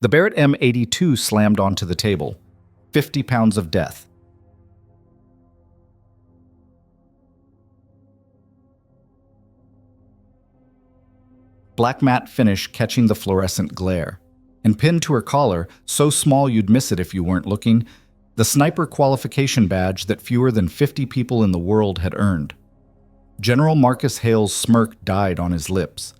The Barrett M82 slammed onto the table. 50 pounds of death. Black matte finish catching the fluorescent glare. And pinned to her collar, so small you'd miss it if you weren't looking, the sniper qualification badge that fewer than 50 people in the world had earned. General Marcus Hale's smirk died on his lips.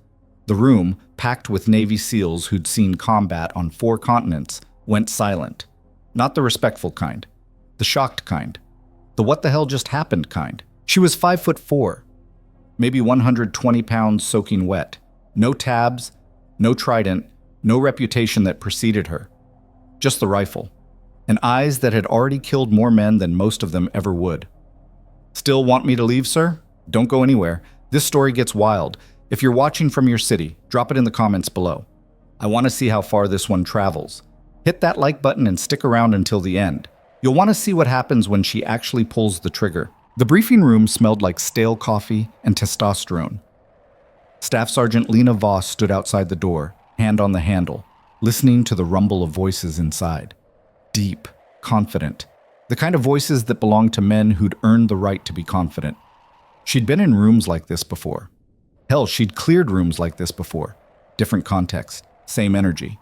The room, packed with Navy SEALs who'd seen combat on 4 continents, went silent. Not the respectful kind. The shocked kind. The what the hell just happened kind. She was 5'4", maybe 120 pounds soaking wet. No tabs, no trident, no reputation that preceded her. Just the rifle. And eyes that had already killed more men than most of them ever would. Still want me to leave, sir? Don't go anywhere. This story gets wild. If you're watching from your city, drop it in the comments below. I want to see how far this one travels. Hit that like button and stick around until the end. You'll want to see what happens when she actually pulls the trigger. The briefing room smelled like stale coffee and testosterone. Staff Sergeant Lena Voss stood outside the door, hand on the handle, listening to the rumble of voices inside. Deep, confident. The kind of voices that belong to men who'd earned the right to be confident. She'd been in rooms like this before. Hell, she'd cleared rooms like this before. Different context, same energy.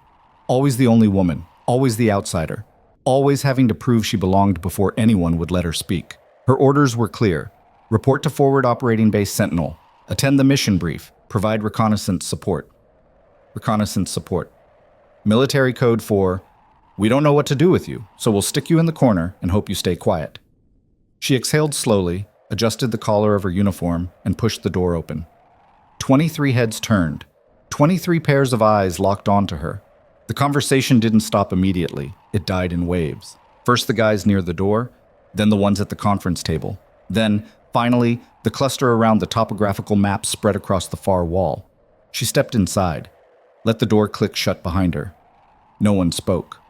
Always the only woman, always the outsider. Always having to prove she belonged before anyone would let her speak. Her orders were clear. Report to Forward Operating Base Sentinel. Attend the mission brief. Provide reconnaissance support. Reconnaissance support. Military code for, we don't know what to do with you, so we'll stick you in the corner and hope you stay quiet. She exhaled slowly, adjusted the collar of her uniform, and pushed the door open. 23 heads turned. 23 pairs of eyes locked onto her. The conversation didn't stop immediately. It died in waves. First the guys near the door, then the ones at the conference table. Then, finally, the cluster around the topographical map spread across the far wall. She stepped inside, let the door click shut behind her. No one spoke.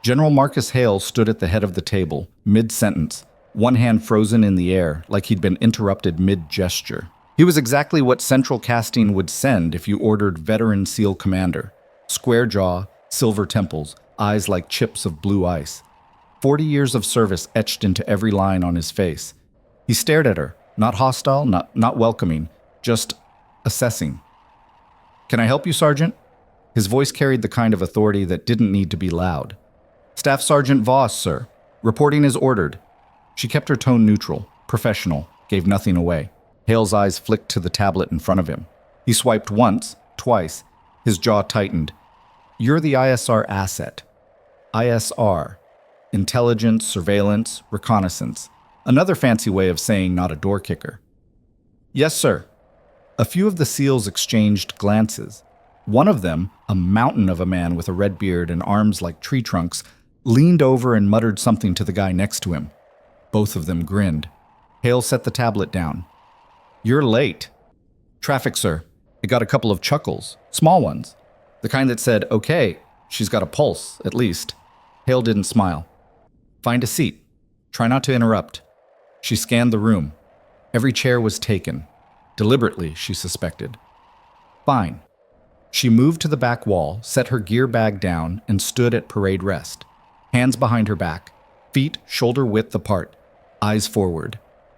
General Marcus Hale stood at the head of the table, mid-sentence, one hand frozen in the air like he'd been interrupted mid-gesture. He was exactly what Central Casting would send if you ordered veteran SEAL commander. Square jaw, silver temples, eyes like chips of blue ice. 40 years of service etched into every line on his face. He stared at her, not hostile, not welcoming, just assessing. Can I help you, Sergeant? His voice carried the kind of authority that didn't need to be loud. Staff Sergeant Voss, sir. Reporting as ordered. She kept her tone neutral, professional, gave nothing away. Hale's eyes flicked to the tablet in front of him. He swiped once, twice. His jaw tightened. You're the ISR asset. ISR. Intelligence, surveillance, reconnaissance. Another fancy way of saying not a door kicker. Yes, sir. A few of the SEALs exchanged glances. One of them, a mountain of a man with a red beard and arms like tree trunks, leaned over and muttered something to the guy next to him. Both of them grinned. Hale set the tablet down. You're late. Traffic, sir. It got a couple of chuckles, small ones. The kind that said, okay, she's got a pulse, at least. Hale didn't smile. Find a seat. Try not to interrupt. She scanned the room. Every chair was taken. Deliberately, she suspected. Fine. She moved to the back wall, set her gear bag down, and stood at parade rest. Hands behind her back, feet shoulder-width apart, eyes forward.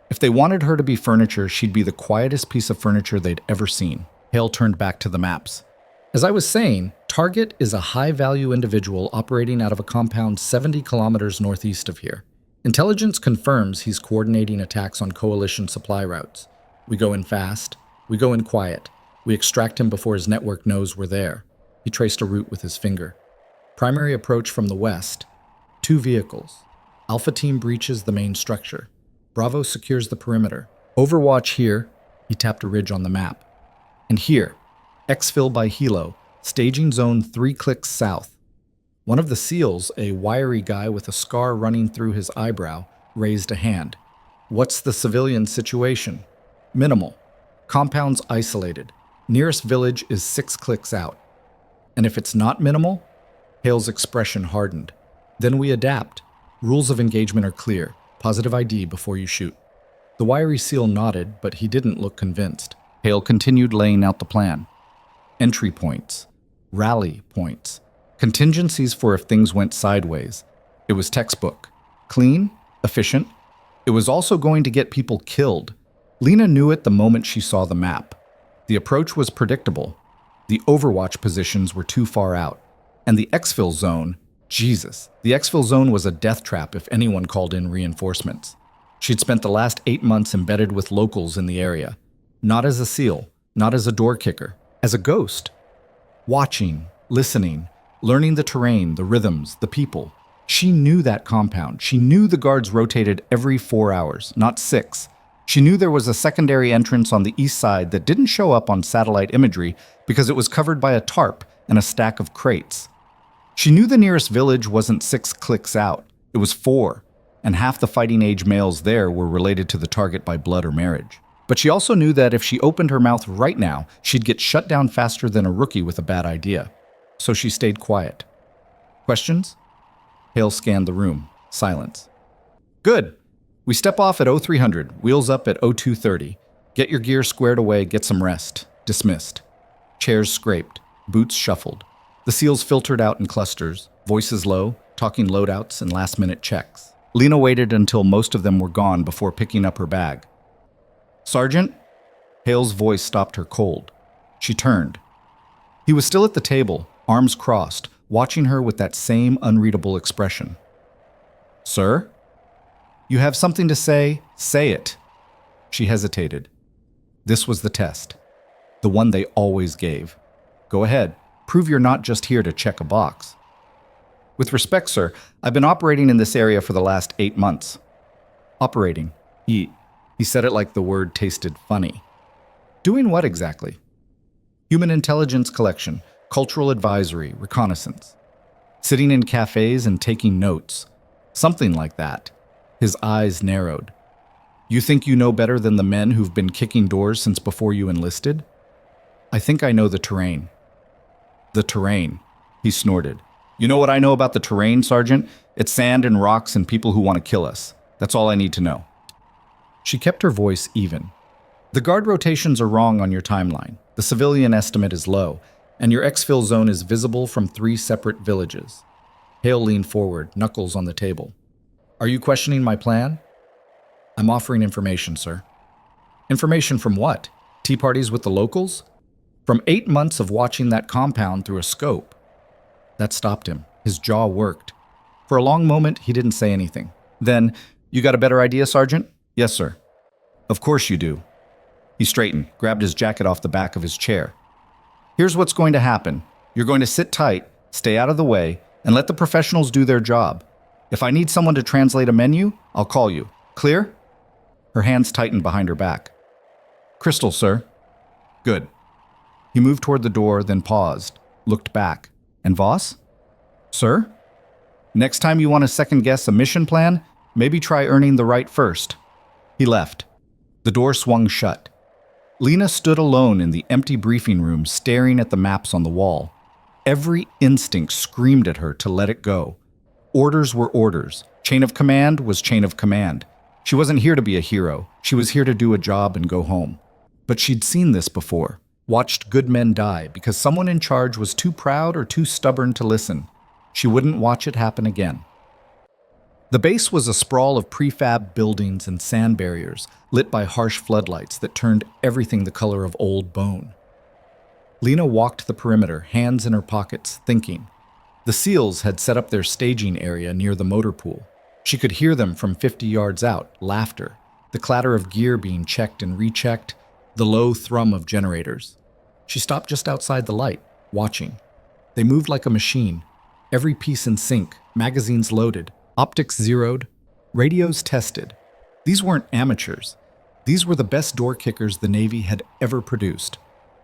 If they wanted her to be furniture, she'd be the quietest piece of furniture they'd ever seen. Hale turned back to the maps. As I was saying, Target is a high-value individual operating out of a compound 70 kilometers northeast of here. Intelligence confirms he's coordinating attacks on coalition supply routes. We go in fast. We go in quiet. We extract him before his network knows we're there. He traced a route with his finger. Primary approach from the west. 2 vehicles. Alpha Team breaches the main structure. Bravo secures the perimeter. Overwatch here. He tapped a ridge on the map. And here, exfil by Hilo, staging zone 3 clicks south. One of the SEALs, a wiry guy with a scar running through his eyebrow, raised a hand. What's the civilian situation? Minimal. Compounds isolated. Nearest village is 6 clicks out. And if it's not minimal? Hale's expression hardened. Then we adapt. Rules of engagement are clear. Positive ID before you shoot. The wiry SEAL nodded, but he didn't look convinced. Hale continued laying out the plan. Entry points. Rally points. Contingencies for if things went sideways. It was textbook. Clean, efficient. It was also going to get people killed. Lena knew it the moment she saw the map. The approach was predictable. The Overwatch positions were too far out. And the exfil zone, Jesus, the exfil zone was a death trap if anyone called in reinforcements. She'd spent the last 8 months embedded with locals in the area. Not as a SEAL, not as a door kicker, as a ghost. Watching, listening, learning the terrain, the rhythms, the people. She knew that compound. She knew the guards rotated every 4 hours, not 6. She knew there was a secondary entrance on the east side that didn't show up on satellite imagery because it was covered by a tarp and a stack of crates. She knew the nearest village wasn't 6 clicks out. It was 4, and half the fighting-age males there were related to the target by blood or marriage. But she also knew that if she opened her mouth right now, she'd get shut down faster than a rookie with a bad idea. So she stayed quiet. Questions? Hale scanned the room. Silence. Good. We step off at 0300, wheels up at 0230. Get your gear squared away, get some rest. Dismissed. Chairs scraped. Boots shuffled. The SEALs filtered out in clusters, voices low, talking loadouts and last-minute checks. Lena waited until most of them were gone before picking up her bag. Sergeant? Hale's voice stopped her cold. She turned. He was still at the table, arms crossed, watching her with that same unreadable expression. Sir? You have something to say? Say it. She hesitated. This was the test. The one they always gave. Go ahead. Prove you're not just here to check a box. With respect, sir, I've been operating in this area for the last 8 months. Operating. He said it like the word tasted funny. Doing what exactly? Human intelligence collection, cultural advisory, reconnaissance. Sitting in cafes and taking notes. Something like that. His eyes narrowed. You think you know better than the men who've been kicking doors since before you enlisted? I think I know the terrain. The terrain, he snorted. You know what I know about the terrain, Sergeant? It's sand and rocks and people who want to kill us. That's all I need to know. She kept her voice even. The guard rotations are wrong on your timeline. The civilian estimate is low, and your exfil zone is visible from 3 separate villages. Hale leaned forward, knuckles on the table. Are you questioning my plan? I'm offering information, sir. Information from what? Tea parties with the locals? From 8 months of watching that compound through a scope. That stopped him. His jaw worked. For a long moment, he didn't say anything. Then, you got a better idea, Sergeant? Yes, sir. Of course you do. He straightened, grabbed his jacket off the back of his chair. Here's what's going to happen. You're going to sit tight, stay out of the way, and let the professionals do their job. If I need someone to translate a menu, I'll call you. Clear? Her hands tightened behind her back. Crystal, sir. Good. He moved toward the door, then paused, looked back. And Voss? Sir? Next time you want to second-guess a mission plan, maybe try earning the right first. He left. The door swung shut. Lena stood alone in the empty briefing room, staring at the maps on the wall. Every instinct screamed at her to let it go. Orders were orders. Chain of command was chain of command. She wasn't here to be a hero. She was here to do a job and go home. But she'd seen this before. Watched good men die because someone in charge was too proud or too stubborn to listen. She wouldn't watch it happen again. The base was a sprawl of prefab buildings and sand barriers, lit by harsh floodlights that turned everything the color of old bone. Lena walked the perimeter, hands in her pockets, thinking. The SEALs had set up their staging area near the motor pool. She could hear them from 50 yards out, laughter, the clatter of gear being checked and rechecked, the low thrum of generators. She stopped just outside the light, watching. They moved like a machine, every piece in sync, magazines loaded, optics zeroed, radios tested. These weren't amateurs. These were the best door kickers the Navy had ever produced.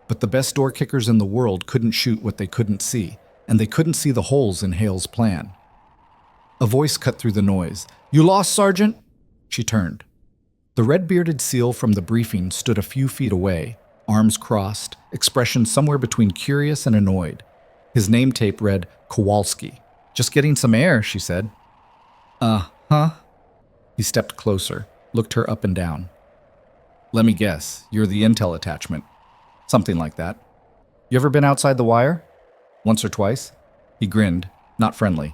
But the best door kickers in the world couldn't shoot what they couldn't see, and they couldn't see the holes in Hale's plan. A voice cut through the noise. You lost, Sergeant? She turned. The red-bearded SEAL from the briefing stood a few feet away, arms crossed, expression somewhere between curious and annoyed. His name tape read Kowalski. Just getting some air, she said. Huh? He stepped closer, looked her up and down. Let me guess, you're the intel attachment. Something like that. You ever been outside the wire? Once or twice? He grinned, not friendly.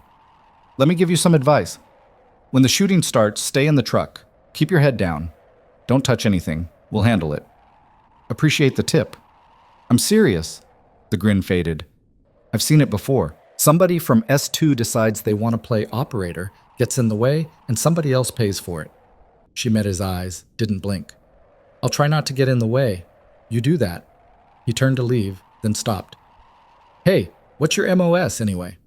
Let me give you some advice. When the shooting starts, stay in the truck. Keep your head down. Don't touch anything. We'll handle it. Appreciate the tip. I'm serious. The grin faded. I've seen it before. Somebody from S2 decides they want to play operator, gets in the way, and somebody else pays for it. She met his eyes, didn't blink. I'll try not to get in the way. You do that. He turned to leave, then stopped. Hey, what's your MOS anyway?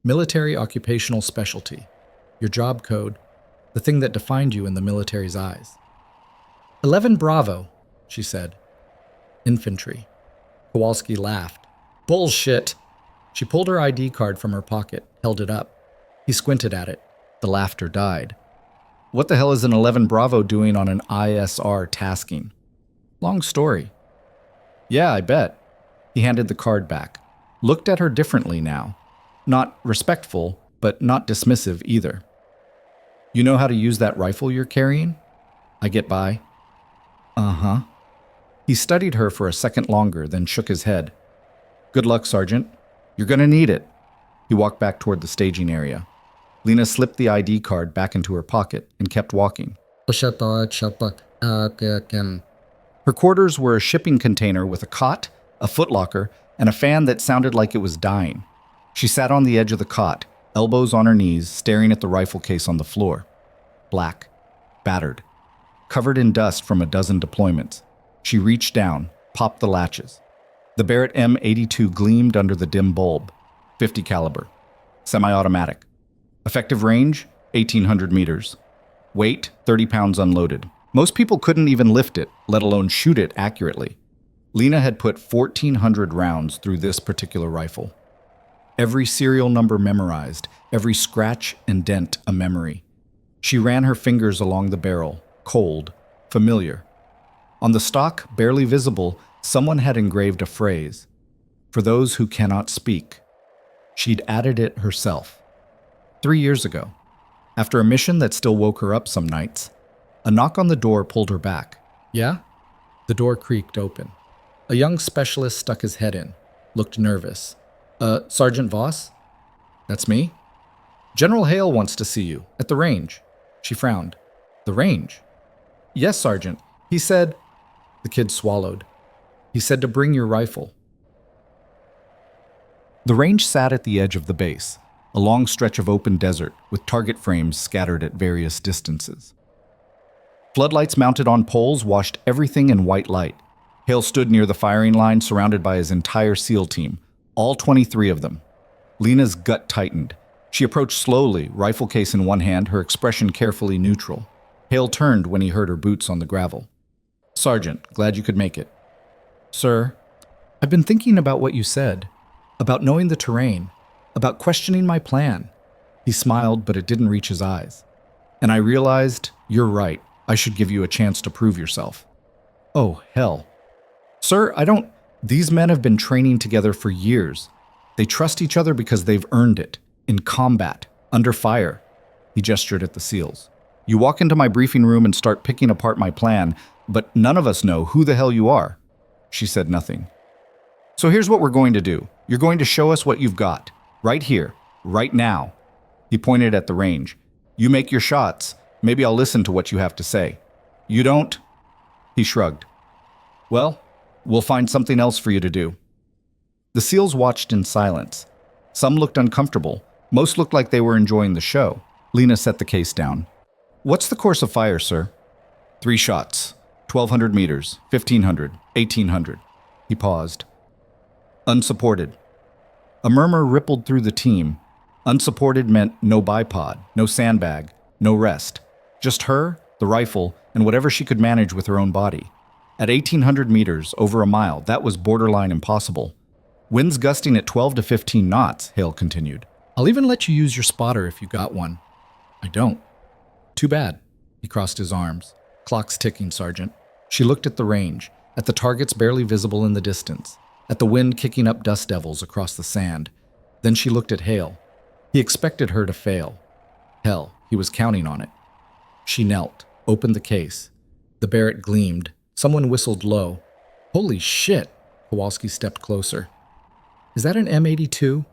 Military Occupational Specialty. Your job code. The thing that defined you in the military's eyes. 11 Bravo, she said. Infantry. Kowalski laughed. Bullshit. She pulled her ID card from her pocket, held it up. He squinted at it. The laughter died. What the hell is an 11 Bravo doing on an ISR tasking? Long story. Yeah, I bet. He handed the card back. Looked at her differently now. Not respectful, but not dismissive either. You know how to use that rifle you're carrying? I get by. Uh-huh. He studied her for a second longer, then shook his head. Good luck, Sergeant. You're gonna need it. He walked back toward the staging area. Lena slipped the ID card back into her pocket and kept walking. Her quarters were a shipping container with a cot, a footlocker, and a fan that sounded like it was dying. She sat on the edge of the cot, elbows on her knees, staring at the rifle case on the floor. Black, battered, covered in dust from a dozen deployments. She reached down, popped the latches. The Barrett M82 gleamed under the dim bulb. 50 caliber. Semi-automatic. Effective range, 1,800 meters. Weight, 30 pounds unloaded. Most people couldn't even lift it, let alone shoot it accurately. Lena had put 1,400 rounds through this particular rifle. Every serial number memorized, every scratch and dent a memory. She ran her fingers along the barrel, cold, familiar. On the stock, barely visible, someone had engraved a phrase, "For those who cannot speak." She'd added it herself. 3 years ago, after a mission that still woke her up some nights, a knock on the door pulled her back. Yeah? The door creaked open. A young specialist stuck his head in, looked nervous. Sergeant Voss? That's me? General Hale wants to see you, at the range. She frowned. The range? Yes, Sergeant. He said... The kid swallowed. He said to bring your rifle. The range sat at the edge of the base, a long stretch of open desert with target frames scattered at various distances. Floodlights mounted on poles washed everything in white light. Hale stood near the firing line, surrounded by his entire SEAL team, all 23 of them. Lena's gut tightened. She approached slowly, rifle case in one hand, her expression carefully neutral. Hale turned when he heard her boots on the gravel. Sergeant, glad you could make it. Sir, I've been thinking about what you said, about knowing the terrain, about questioning my plan. He smiled, but it didn't reach his eyes. And I realized, you're right, I should give you a chance to prove yourself. Oh, hell. Sir, These men have been training together for years. They trust each other because they've earned it. In combat, under fire. He gestured at the SEALs. You walk into my briefing room and start picking apart my plan, but none of us know who the hell you are. She said nothing. So here's what we're going to do. You're going to show us what you've got. Right here. Right now. He pointed at the range. You make your shots. Maybe I'll listen to what you have to say. You don't? He shrugged. Well, we'll find something else for you to do. The SEALs watched in silence. Some looked uncomfortable. Most looked like they were enjoying the show. Lena set the case down. What's the course of fire, sir? 3 shots. 1,200 meters. 1,500. 1,800. He paused. Unsupported. A murmur rippled through the team. Unsupported meant no bipod, no sandbag, no rest. Just her, the rifle, and whatever she could manage with her own body. At 1,800 meters, over a mile, that was borderline impossible. Winds gusting at 12 to 15 knots, Hale continued. I'll even let you use your spotter if you got one. I don't. Too bad. He crossed his arms. Clock's ticking, Sergeant. She looked at the range, at the targets barely visible in the distance, at the wind kicking up dust devils across the sand. Then she looked at Hale. He expected her to fail. Hell, he was counting on it. She knelt, opened the case. The Barrett gleamed. Someone whistled low. Holy shit! Kowalski stepped closer. Is that an M82?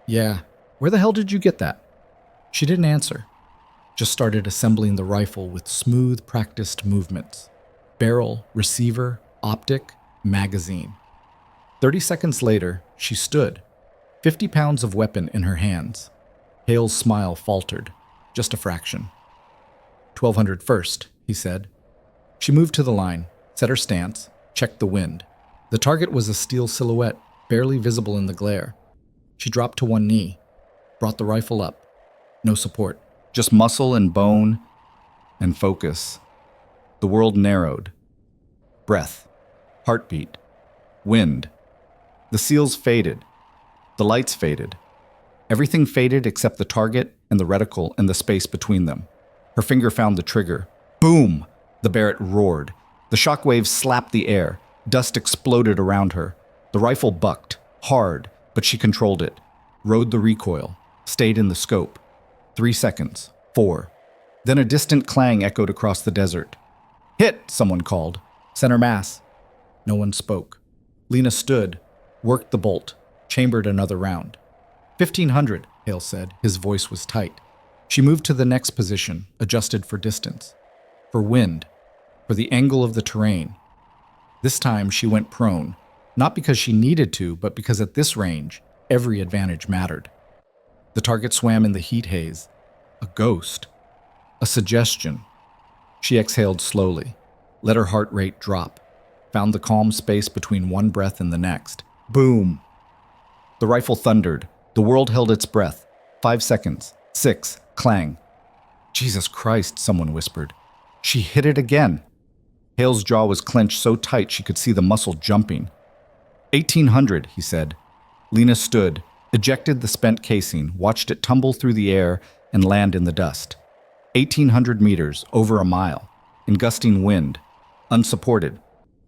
Yeah. Where the hell did you get that? She didn't answer. Just started assembling the rifle with smooth, practiced movements. Barrel, receiver, optic, magazine. 30 seconds later, she stood, 50 pounds of weapon in her hands. Hale's smile faltered, just a fraction. 1200 first, he said. She moved to the line, set her stance, checked the wind. The target was a steel silhouette, barely visible in the glare. She dropped to one knee, brought the rifle up. No support, just muscle and bone and focus. The world narrowed. Breath, heartbeat, wind. The seals faded. The lights faded. Everything faded except the target and the reticle and the space between them. Her finger found the trigger. Boom! The Barrett roared. The shockwaves slapped the air. Dust exploded around her. The rifle bucked, hard, but she controlled it. Rode the recoil. Stayed in the scope. 3 seconds. 4. Then a distant clang echoed across the desert. Hit! Someone called. Center mass. No one spoke. Lena stood, worked the bolt, chambered another round. 1500, Hale said. His voice was tight. She moved to the next position, adjusted for distance, for wind, for the angle of the terrain. This time she went prone, not because she needed to, but because at this range, every advantage mattered. The target swam in the heat haze. A ghost. A suggestion. She exhaled slowly, let her heart rate drop, found the calm space between one breath and the next. Boom! The rifle thundered. The world held its breath. 5 seconds. 6. Clang. Jesus Christ, someone whispered. She hit it again. Hale's jaw was clenched so tight she could see the muscle jumping. 1800, he said. Lena stood, ejected the spent casing, watched it tumble through the air and land in the dust. 1800 meters, over a mile, in gusting wind, unsupported.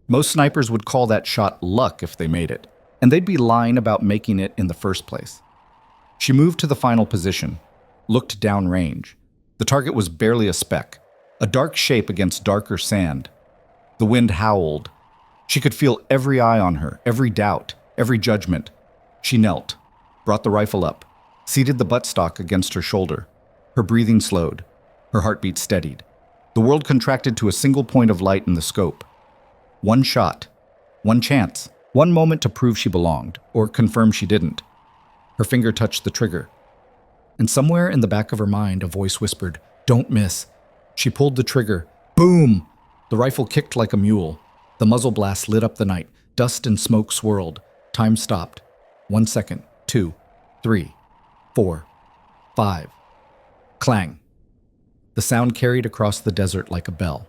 Most snipers would call that shot luck if they made it, and they'd be lying about making it in the first place. She moved to the final position, looked downrange. The target was barely a speck, a dark shape against darker sand. The wind howled. She could feel every eye on her, every doubt, every judgment. She knelt, brought the rifle up, seated the buttstock against her shoulder. Her breathing slowed. Her heartbeat steadied. The world contracted to a single point of light in the scope. One shot, one chance, one moment to prove she belonged, or confirm she didn't. Her finger touched the trigger. And somewhere in the back of her mind, a voice whispered, "Don't miss." She pulled the trigger. Boom! The rifle kicked like a mule. The muzzle blast lit up the night. Dust and smoke swirled. Time stopped. 1 second. 2, 3, 4, 5. Clang. The sound carried across the desert like a bell.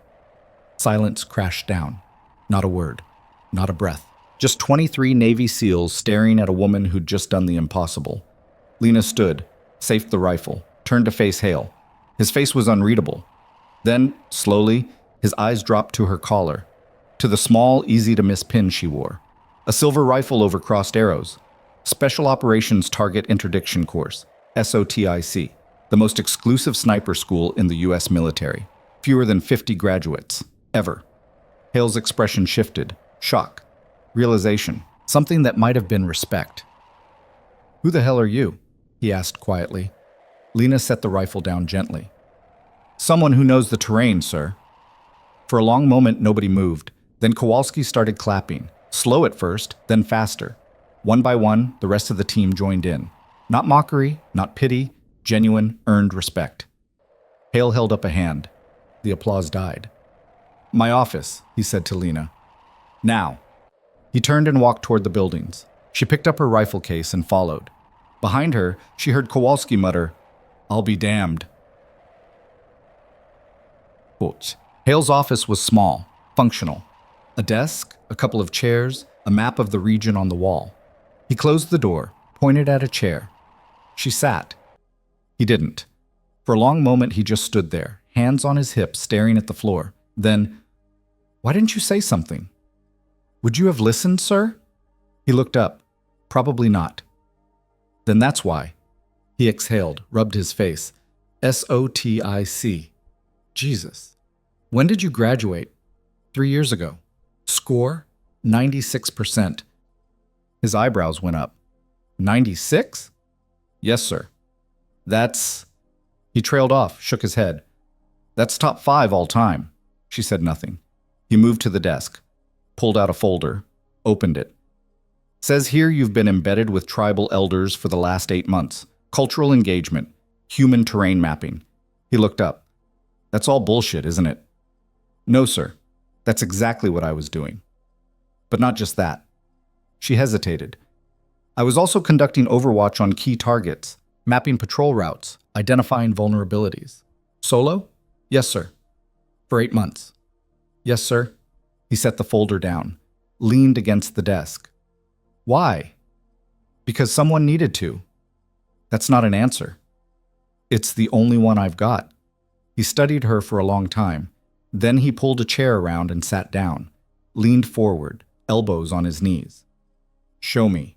Silence crashed down. Not a word. Not a breath. Just 23 Navy SEALs staring at a woman who'd just done the impossible. Lena stood, safed the rifle, turned to face Hale. His face was unreadable. Then, slowly, his eyes dropped to her collar, to the small, easy-to-miss pin she wore. A silver rifle over crossed arrows. Special Operations Target Interdiction Course, SOTIC, the most exclusive sniper school in the U.S. military. Fewer than 50 graduates, ever. Hale's expression shifted. Shock. Realization. Something that might have been respect. "Who the hell are you?" he asked quietly. Lena set the rifle down gently. "Someone who knows the terrain, sir." For a long moment, nobody moved. Then Kowalski started clapping. Slow at first, then faster. One by one, the rest of the team joined in. Not mockery, not pity, genuine, earned respect. Hale held up a hand. The applause died. "My office," he said to Lena. "Now." He turned and walked toward the buildings. She picked up her rifle case and followed. Behind her, she heard Kowalski mutter, "I'll be damned." Quote. Hale's office was small, functional. A desk, a couple of chairs, a map of the region on the wall. He closed the door, pointed at a chair. She sat. He didn't. For a long moment, he just stood there, hands on his hips, staring at the floor. Then, "Why didn't you say something?" "Would you have listened, sir?" He looked up. "Probably not." "Then that's why." He exhaled, rubbed his face. SOTIC. Jesus. "When did you graduate?" 3 years ago. "Score?" 96%. His eyebrows went up. 96? Yes, sir. That's... He trailed off, shook his head. That's top 5 all time. She said nothing. He moved to the desk, pulled out a folder, opened it. Says here you've been embedded with tribal elders for the last 8 months. Cultural engagement, human terrain mapping. He looked up. That's all bullshit, isn't it? No, sir. That's exactly what I was doing. But not just that. She hesitated. I was also conducting overwatch on key targets, mapping patrol routes, identifying vulnerabilities. Solo? Yes, sir. For 8 months. Yes, sir. He set the folder down, leaned against the desk. Why? Because someone needed to. That's not an answer. It's the only one I've got. He studied her for a long time. Then he pulled a chair around and sat down, leaned forward, elbows on his knees. Show me.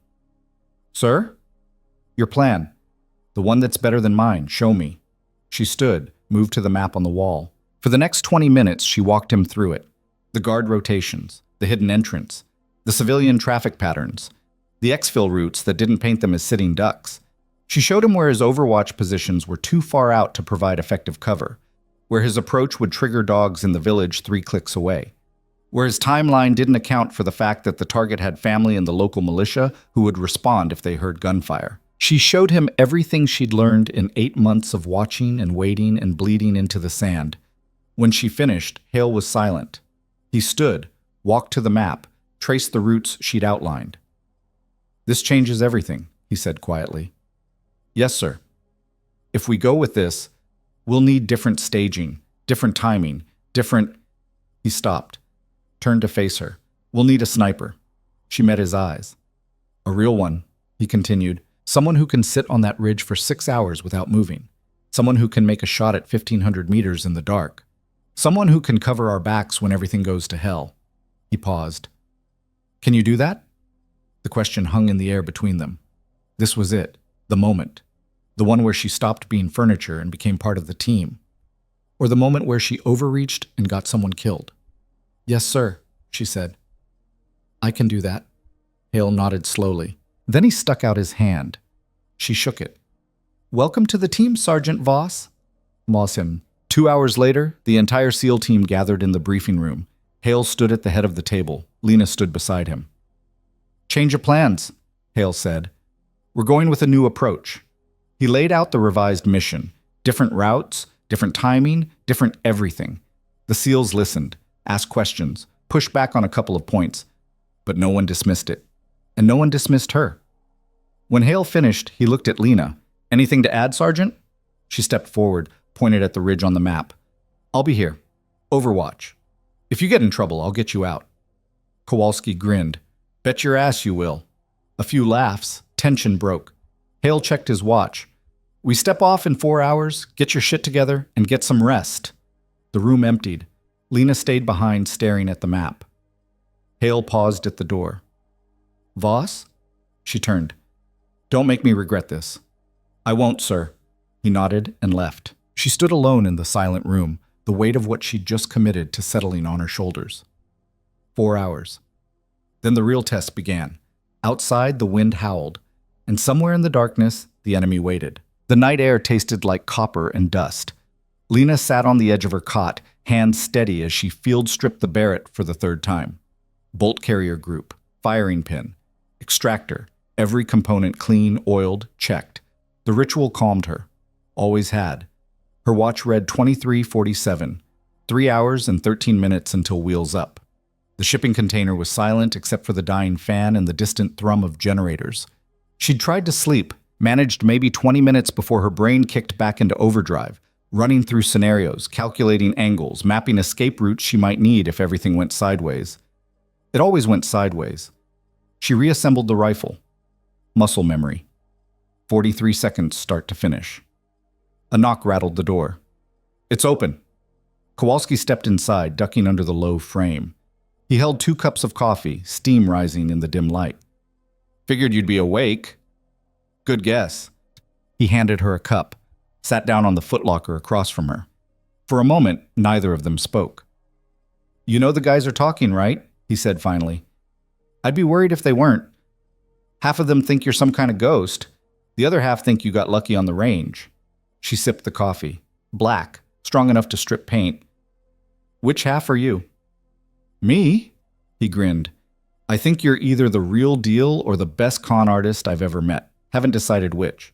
Sir? Your plan. The one that's better than mine. Show me. She stood, moved to the map on the wall. For the next 20 minutes, she walked him through it. The guard rotations, the hidden entrance, the civilian traffic patterns, the exfil routes that didn't paint them as sitting ducks. She showed him where his overwatch positions were too far out to provide effective cover, where his approach would trigger dogs in the village 3 clicks away, where his timeline didn't account for the fact that the target had family in the local militia who would respond if they heard gunfire. She showed him everything she'd learned in 8 months of watching and waiting and bleeding into the sand. When she finished, Hale was silent. He stood, walked to the map, traced the routes she'd outlined. This changes everything, he said quietly. Yes, sir. If we go with this, we'll need different staging, different timing, different... He stopped, turned to face her. We'll need a sniper. She met his eyes. A real one, he continued. Someone who can sit on that ridge for 6 hours without moving. Someone who can make a shot at 1,500 meters in the dark. Someone who can cover our backs when everything goes to hell. He paused. Can you do that? The question hung in the air between them. This was it, the moment. The one where she stopped being furniture and became part of the team. Or the moment where she overreached and got someone killed. Yes, sir, she said. I can do that. Hale nodded slowly. Then he stuck out his hand. She shook it. Welcome to the team, Sergeant Voss. Mawson. 2 hours later, the entire SEAL team gathered in the briefing room. Hale stood at the head of the table. Lena stood beside him. Change of plans, Hale said. We're going with a new approach. He laid out the revised mission. Different routes, different timing, different everything. The SEALs listened, asked questions, pushed back on a couple of points, but no one dismissed it. And no one dismissed her. When Hale finished, he looked at Lena. Anything to add, Sergeant? She stepped forward, pointed at the ridge on the map. I'll be here. Overwatch. If you get in trouble, I'll get you out. Kowalski grinned. Bet your ass you will. A few laughs. Tension broke. Hale checked his watch. We step off in 4 hours, get your shit together, and get some rest. The room emptied. Lena stayed behind, staring at the map. Hale paused at the door. Voss? She turned. Don't make me regret this. I won't, sir. He nodded and left. She stood alone in the silent room, the weight of what she'd just committed to settling on her shoulders. 4 hours. Then the real test began. Outside, the wind howled, and somewhere in the darkness, the enemy waited. The night air tasted like copper and dust. Lena sat on the edge of her cot, hands steady as she field-stripped the Barrett for the 3rd time. Bolt carrier group, firing pin, extractor, every component clean, oiled, checked. The ritual calmed her. Always had. Her watch read 23:47, 3 hours and 13 minutes until wheels up. The shipping container was silent except for the dying fan and the distant thrum of generators. She'd tried to sleep, managed maybe 20 minutes before her brain kicked back into overdrive, running through scenarios, calculating angles, mapping escape routes she might need if everything went sideways. It always went sideways. She reassembled the rifle. Muscle memory. 43 seconds start to finish. A knock rattled the door. It's open. Kowalski stepped inside, ducking under the low frame. He held 2 cups of coffee, steam rising in the dim light. Figured you'd be awake. Good guess. He handed her a cup, sat down on the footlocker across from her. For a moment, neither of them spoke. You know the guys are talking, right? He said finally. I'd be worried if they weren't. Half of them think you're some kind of ghost. The other half think you got lucky on the range. She sipped the coffee. Black, strong enough to strip paint. Which half are you? Me? He grinned. I think you're either the real deal or the best con artist I've ever met. Haven't decided which.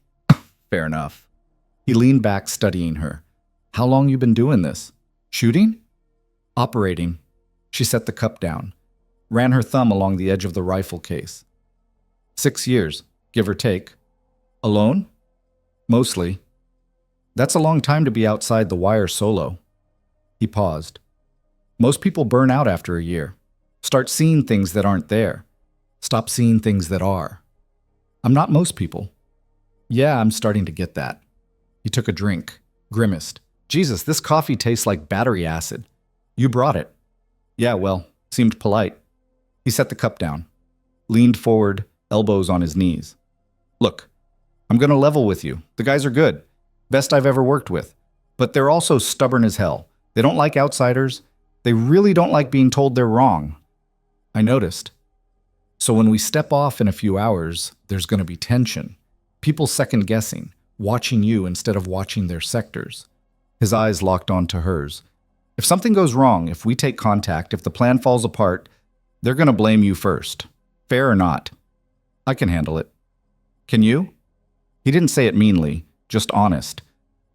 Fair enough. He leaned back, studying her. How long you been doing this? Shooting? Operating. She set the cup down, ran her thumb along the edge of the rifle case. 6 years, give or take. Alone? Mostly. That's a long time to be outside the wire solo. He paused. Most people burn out after a year. Start seeing things that aren't there. Stop seeing things that are. I'm not most people. Yeah, I'm starting to get that. He took a drink, grimaced. Jesus, this coffee tastes like battery acid. You brought it. Yeah, well, seemed polite. He set the cup down, leaned forward, elbows on his knees. Look, I'm going to level with you. The guys are good. Best I've ever worked with. But they're also stubborn as hell. They don't like outsiders. They really don't like being told they're wrong. I noticed. So when we step off in a few hours, there's going to be tension. People second-guessing, watching you instead of watching their sectors. His eyes locked onto hers. If something goes wrong, if we take contact, if the plan falls apart, they're going to blame you first. Fair or not? I can handle it. Can you? He didn't say it meanly, just honest.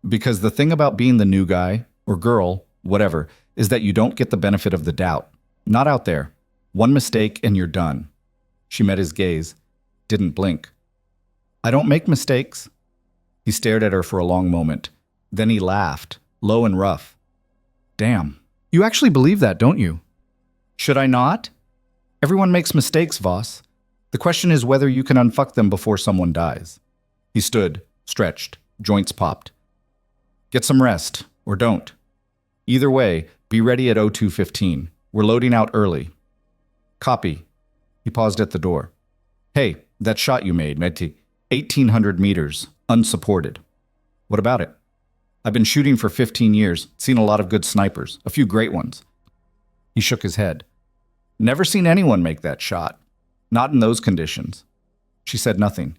Because the thing about being the new guy, or girl, whatever, is that you don't get the benefit of the doubt. Not out there. One mistake and you're done. She met his gaze, didn't blink. I don't make mistakes. He stared at her for a long moment. Then he laughed, low and rough. Damn, you actually believe that, don't you? Should I not? Everyone makes mistakes, Voss. The question is whether you can unfuck them before someone dies. He stood, stretched, joints popped. Get some rest, or don't. Either way, be ready at 02:15. We're loading out early. Copy. He paused at the door. Hey, that shot you made, Meti. 1,800 meters, unsupported. What about it? I've been shooting for 15 years, seen a lot of good snipers, a few great ones. He shook his head. Never seen anyone make that shot. Not in those conditions. She said nothing.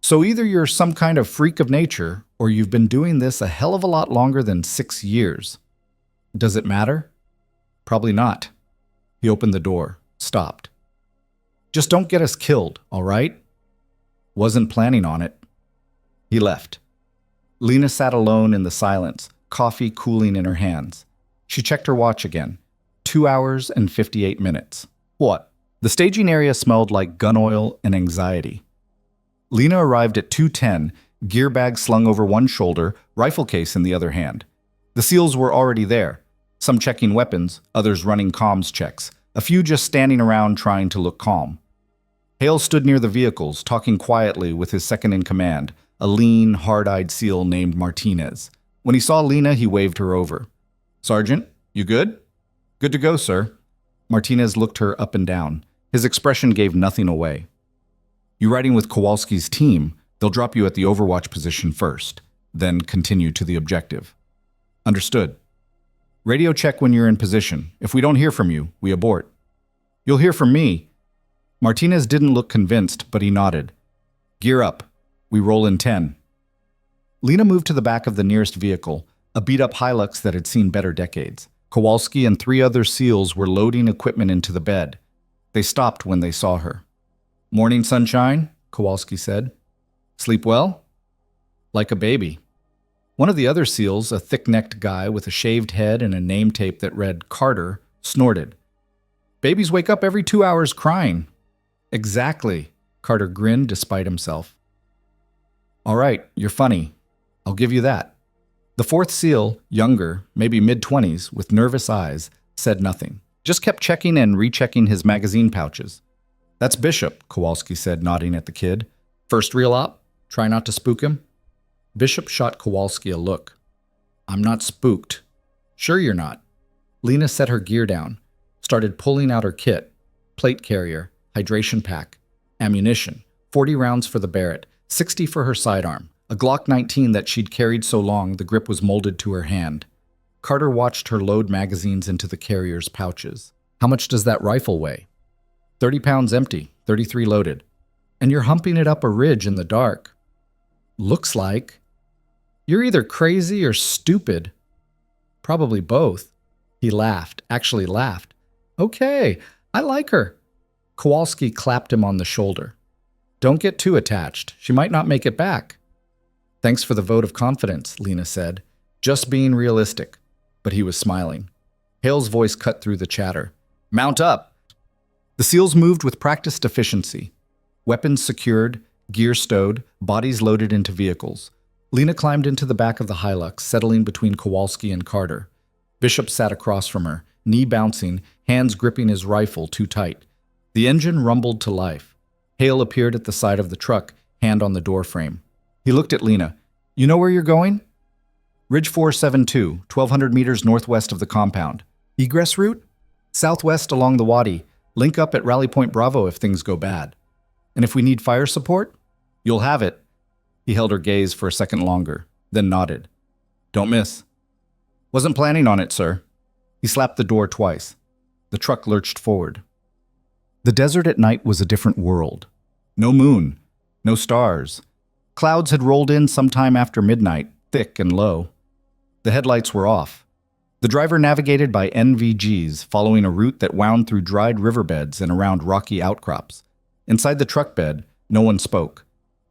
So either you're some kind of freak of nature, or you've been doing this a hell of a lot longer than 6 years. Does it matter? Probably not. He opened the door, stopped. Just don't get us killed, all right? Wasn't planning on it. He left. Lena sat alone in the silence, coffee cooling in her hands. She checked her watch again. 2 hours and 58 minutes. What? The staging area smelled like gun oil and anxiety. Lena arrived at 2:10, gear bag slung over one shoulder, rifle case in the other hand. The SEALs were already there, some checking weapons, others running comms checks, a few just standing around trying to look calm. Hale stood near the vehicles, talking quietly with his second-in-command, a lean, hard-eyed SEAL named Martinez. When he saw Lena, he waved her over. Sergeant, you good? Good to go, sir. Martinez looked her up and down. His expression gave nothing away. You riding with Kowalski's team, they'll drop you at the overwatch position first, then continue to the objective. Understood. Radio check when you're in position. If we don't hear from you, we abort. You'll hear from me. Martinez didn't look convinced, but he nodded. Gear up. We roll in 10. Lena moved to the back of the nearest vehicle, a beat-up Hilux that had seen better decades. Kowalski and 3 other SEALs were loading equipment into the bed. They stopped when they saw her. Morning sunshine, Kowalski said. Sleep well? Like a baby. One of the other SEALs, a thick-necked guy with a shaved head and a name tape that read Carter, snorted. Babies wake up every 2 hours crying. Exactly, Carter grinned despite himself. All right, you're funny. I'll give you that. The 4th SEAL, younger, maybe mid-20s, with nervous eyes, said nothing. Just kept checking and rechecking his magazine pouches. That's Bishop, Kowalski said, nodding at the kid. First real op? Try not to spook him? Bishop shot Kowalski a look. I'm not spooked. Sure you're not. Lena set her gear down, started pulling out her kit. Plate carrier, hydration pack, ammunition, 40 rounds for the Barrett, 60 for her sidearm, a Glock 19 that she'd carried so long the grip was molded to her hand. Carter watched her load magazines into the carrier's pouches. How much does that rifle weigh? 30 pounds empty, 33 loaded. And you're humping it up a ridge in the dark. Looks like. You're either crazy or stupid. Probably both. He laughed, actually laughed. Okay, I like her. Kowalski clapped him on the shoulder. Don't get too attached. She might not make it back. Thanks for the vote of confidence, Lena said. Just being realistic. But he was smiling. Hale's voice cut through the chatter. Mount up! The SEALs moved with practiced efficiency. Weapons secured, gear stowed, bodies loaded into vehicles. Lena climbed into the back of the Hilux, settling between Kowalski and Carter. Bishop sat across from her, knee bouncing, hands gripping his rifle too tight. The engine rumbled to life. Hale appeared at the side of the truck, hand on the doorframe. He looked at Lena. You know where you're going? Ridge 472, 1,200 meters northwest of the compound. Egress route? Southwest along the Wadi. Link up at Rally Point Bravo if things go bad. And if we need fire support? You'll have it. He held her gaze for a second longer, then nodded. Don't miss. Wasn't planning on it, sir. He slapped the door twice. The truck lurched forward. The desert at night was a different world. No moon, no stars. Clouds had rolled in sometime after midnight, thick and low. The headlights were off. The driver navigated by NVGs, following a route that wound through dried riverbeds and around rocky outcrops. Inside the truck bed, no one spoke.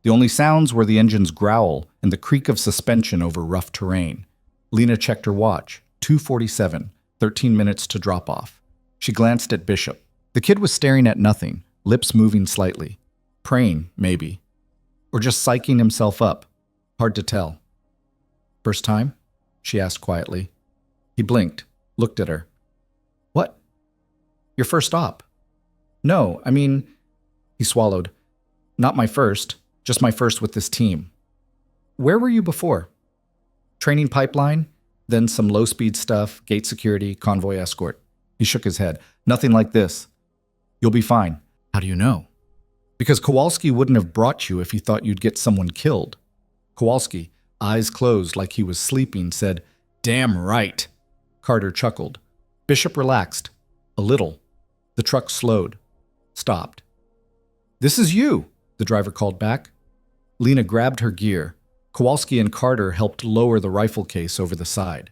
The only sounds were the engine's growl and the creak of suspension over rough terrain. Lena checked her watch. 2:47, 13 minutes to drop off. She glanced at Bishop. The kid was staring at nothing, lips moving slightly. Praying, maybe. Or just psyching himself up. Hard to tell. First time? She asked quietly. He blinked, looked at her. What? Your first op? No, I mean... He swallowed. Not my first, just my first with this team. Where were you before? Training pipeline, then some low-speed stuff, gate security, convoy escort. He shook his head. Nothing like this. You'll be fine. How do you know? Because Kowalski wouldn't have brought you if he thought you'd get someone killed. Kowalski, eyes closed like he was sleeping, said, Damn right. Carter chuckled. Bishop relaxed. A little. The truck slowed. Stopped. This is you, the driver called back. Lena grabbed her gear. Kowalski and Carter helped lower the rifle case over the side.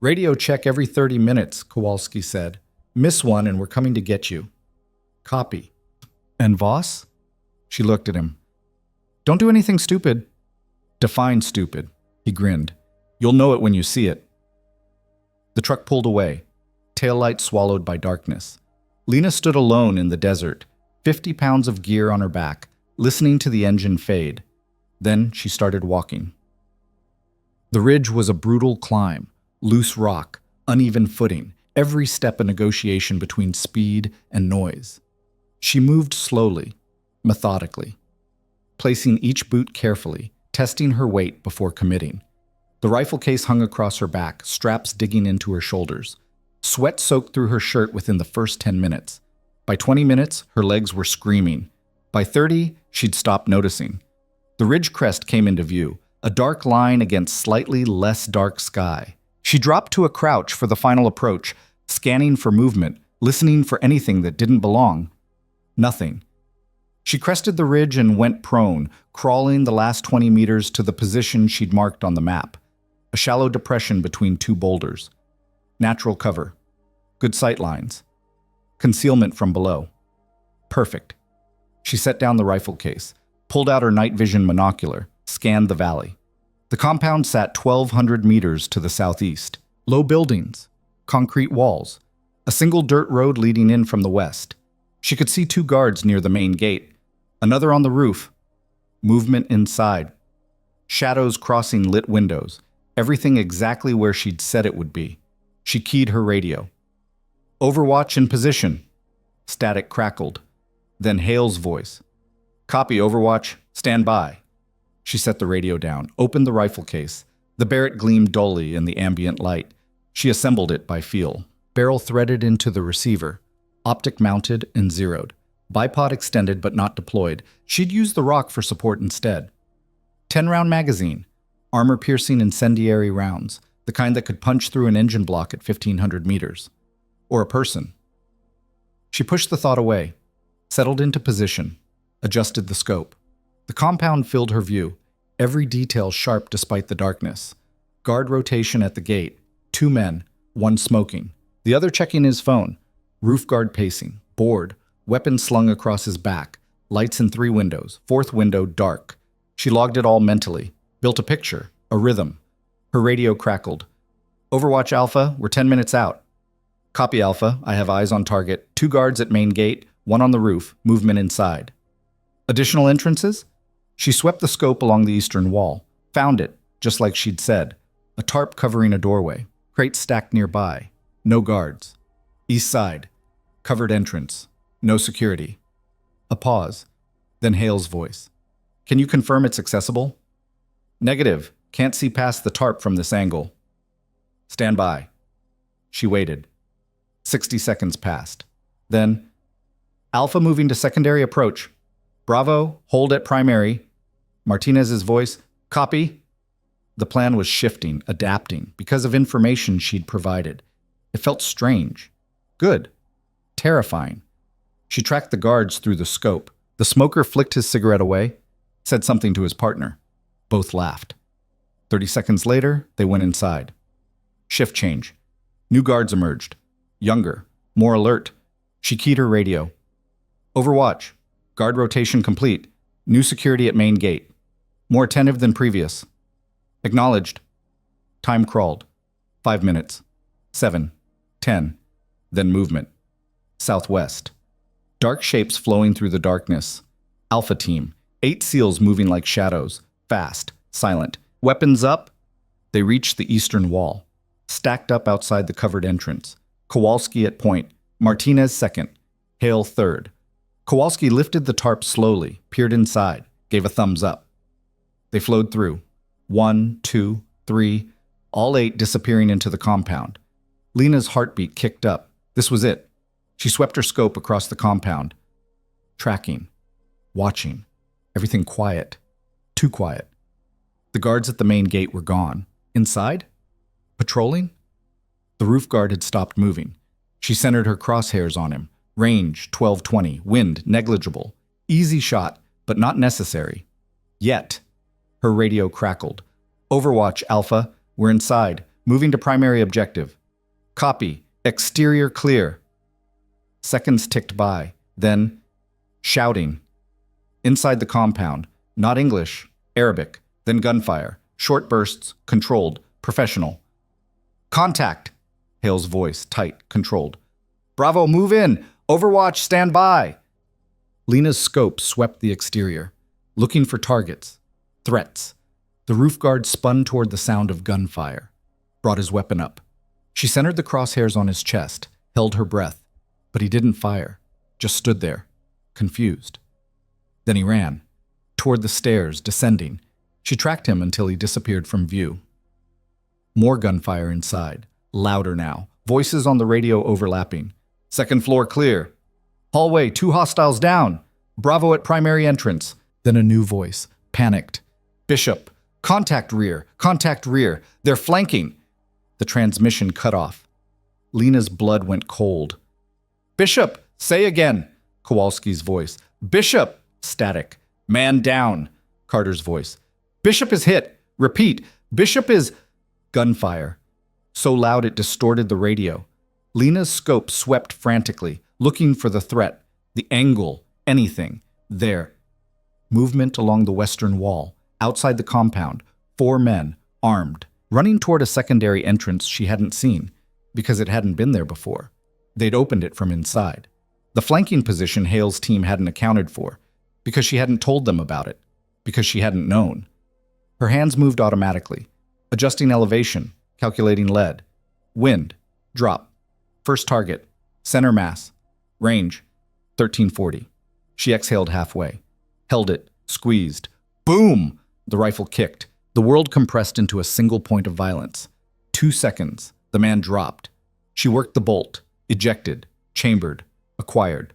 Radio check every 30 minutes, Kowalski said. Miss one and we're coming to get you. Copy. And Voss? She looked at him. Don't do anything stupid. Define stupid. He grinned. You'll know it when you see it. The truck pulled away, taillight swallowed by darkness. Lena stood alone in the desert, 50 pounds of gear on her back, listening to the engine fade. Then she started walking. The ridge was a brutal climb, loose rock, uneven footing, every step a negotiation between speed and noise. She moved slowly, methodically, placing each boot carefully, testing her weight before committing. The rifle case hung across her back, straps digging into her shoulders. Sweat soaked through her shirt within the first 10 minutes. By 20 minutes, her legs were screaming. By 30, she'd stopped noticing. The ridge crest came into view, a dark line against slightly less dark sky. She dropped to a crouch for the final approach, scanning for movement, listening for anything that didn't belong. Nothing. She crested the ridge and went prone, crawling the last 20 meters to the position she'd marked on the map. A shallow depression between two boulders. Natural cover. Good sight lines. Concealment from below. Perfect. She set down the rifle case, pulled out her night vision monocular, scanned the valley. The compound sat 1,200 meters to the southeast. Low buildings, concrete walls, a single dirt road leading in from the west. She could see 2 guards near the main gate, another on the roof. Movement inside. Shadows crossing lit windows. Everything exactly where she'd said it would be. She keyed her radio. Overwatch in position. Static crackled. Then Hale's voice. Copy, Overwatch. Stand by. She set the radio down, opened the rifle case. The Barrett gleamed dully in the ambient light. She assembled it by feel. Barrel threaded into the receiver. Optic mounted and zeroed. Bipod extended but not deployed. She'd use the rock for support instead. 10-round magazine. Armor-piercing incendiary rounds. The kind that could punch through an engine block at 1,500 meters. Or a person. She pushed the thought away, settled into position, adjusted the scope. The compound filled her view. every detail sharp despite the darkness. Guard rotation at the gate. 2 men, one smoking, the other checking his phone. Roof guard pacing, bored, weapon slung across his back, lights in 3 windows, 4th window dark. She logged it all mentally, built a picture, a rhythm. Her radio crackled. Overwatch Alpha, we're 10 minutes out. Copy Alpha, I have eyes on target, 2 guards at main gate, 1 on the roof, movement inside. Additional entrances? She swept the scope along the eastern wall, found it, just like she'd said. A tarp covering a doorway, crates stacked nearby, no guards. East side, covered entrance, no security. A pause, then Hale's voice. Can you confirm it's accessible? Negative, can't see past the tarp from this angle. Stand by. She waited. 60 seconds passed. Then, Alpha moving to secondary approach. Bravo, hold at primary. Martinez's voice, copy. The plan was shifting, adapting, because of information she'd provided. It felt strange. Good. Terrifying. She tracked the guards through the scope. The smoker flicked his cigarette away, said something to his partner. Both laughed. 30 seconds later, they went inside. Shift change. New guards emerged. Younger, more alert. She keyed her radio. Overwatch. Guard rotation complete. New security at main gate. More attentive than previous. Acknowledged. Time crawled. 5 minutes. 7. 10. Then movement. Southwest. Dark shapes flowing through the darkness. Alpha team. 8 SEALs moving like shadows. Fast. Silent. Weapons up. They reached the eastern wall. Stacked up outside the covered entrance. Kowalski at point. Martinez second. Hale third. Kowalski lifted the tarp slowly, peered inside, gave a thumbs up. They flowed through. 1, 2, 3, all 8 disappearing into the compound. Lena's heartbeat kicked up. This was it. She swept her scope across the compound. Tracking. Watching. Everything quiet. Too quiet. The guards at the main gate were gone. Inside? Patrolling? The roof guard had stopped moving. She centered her crosshairs on him. Range, 1220. Wind, negligible. Easy shot, but not necessary. Yet. Her radio crackled. Overwatch, Alpha. We're inside. Moving to primary objective. Copy. Exterior clear. Seconds ticked by. Then, shouting. Inside the compound. Not English. Arabic. Then gunfire. Short bursts. Controlled. Professional. Contact. Hale's voice, tight, controlled. Bravo, move in. Overwatch, stand by. Lena's scope swept the exterior, looking for targets. Threats. The roof guard spun toward the sound of gunfire, brought his weapon up. She centered the crosshairs on his chest, held her breath, but he didn't fire, just stood there, confused. Then he ran, toward the stairs, descending. She tracked him until he disappeared from view. More gunfire inside, louder now, voices on the radio overlapping. Second floor clear. Hallway, 2 hostiles down. Bravo at primary entrance. Then a new voice, panicked. Bishop, contact rear, they're flanking. The transmission cut off. Lena's blood went cold. Bishop, say again, Kowalski's voice. Bishop, static. Man down, Carter's voice. Bishop is hit. Repeat, Bishop is... Gunfire. So loud it distorted the radio. Lena's scope swept frantically, looking for the threat, the angle, anything. There. Movement along the western wall. Outside the compound, 4 men, armed, running toward a secondary entrance she hadn't seen, because it hadn't been there before. They'd opened it from inside. The flanking position Hale's team hadn't accounted for, because she hadn't told them about it, because she hadn't known. Her hands moved automatically, adjusting elevation, calculating lead. Wind, drop. First target, center mass. Range, 1340. She exhaled halfway, held it, squeezed. Boom! The rifle kicked. The world compressed into a single point of violence. 2 seconds. The man dropped. She worked the bolt, ejected, chambered, acquired.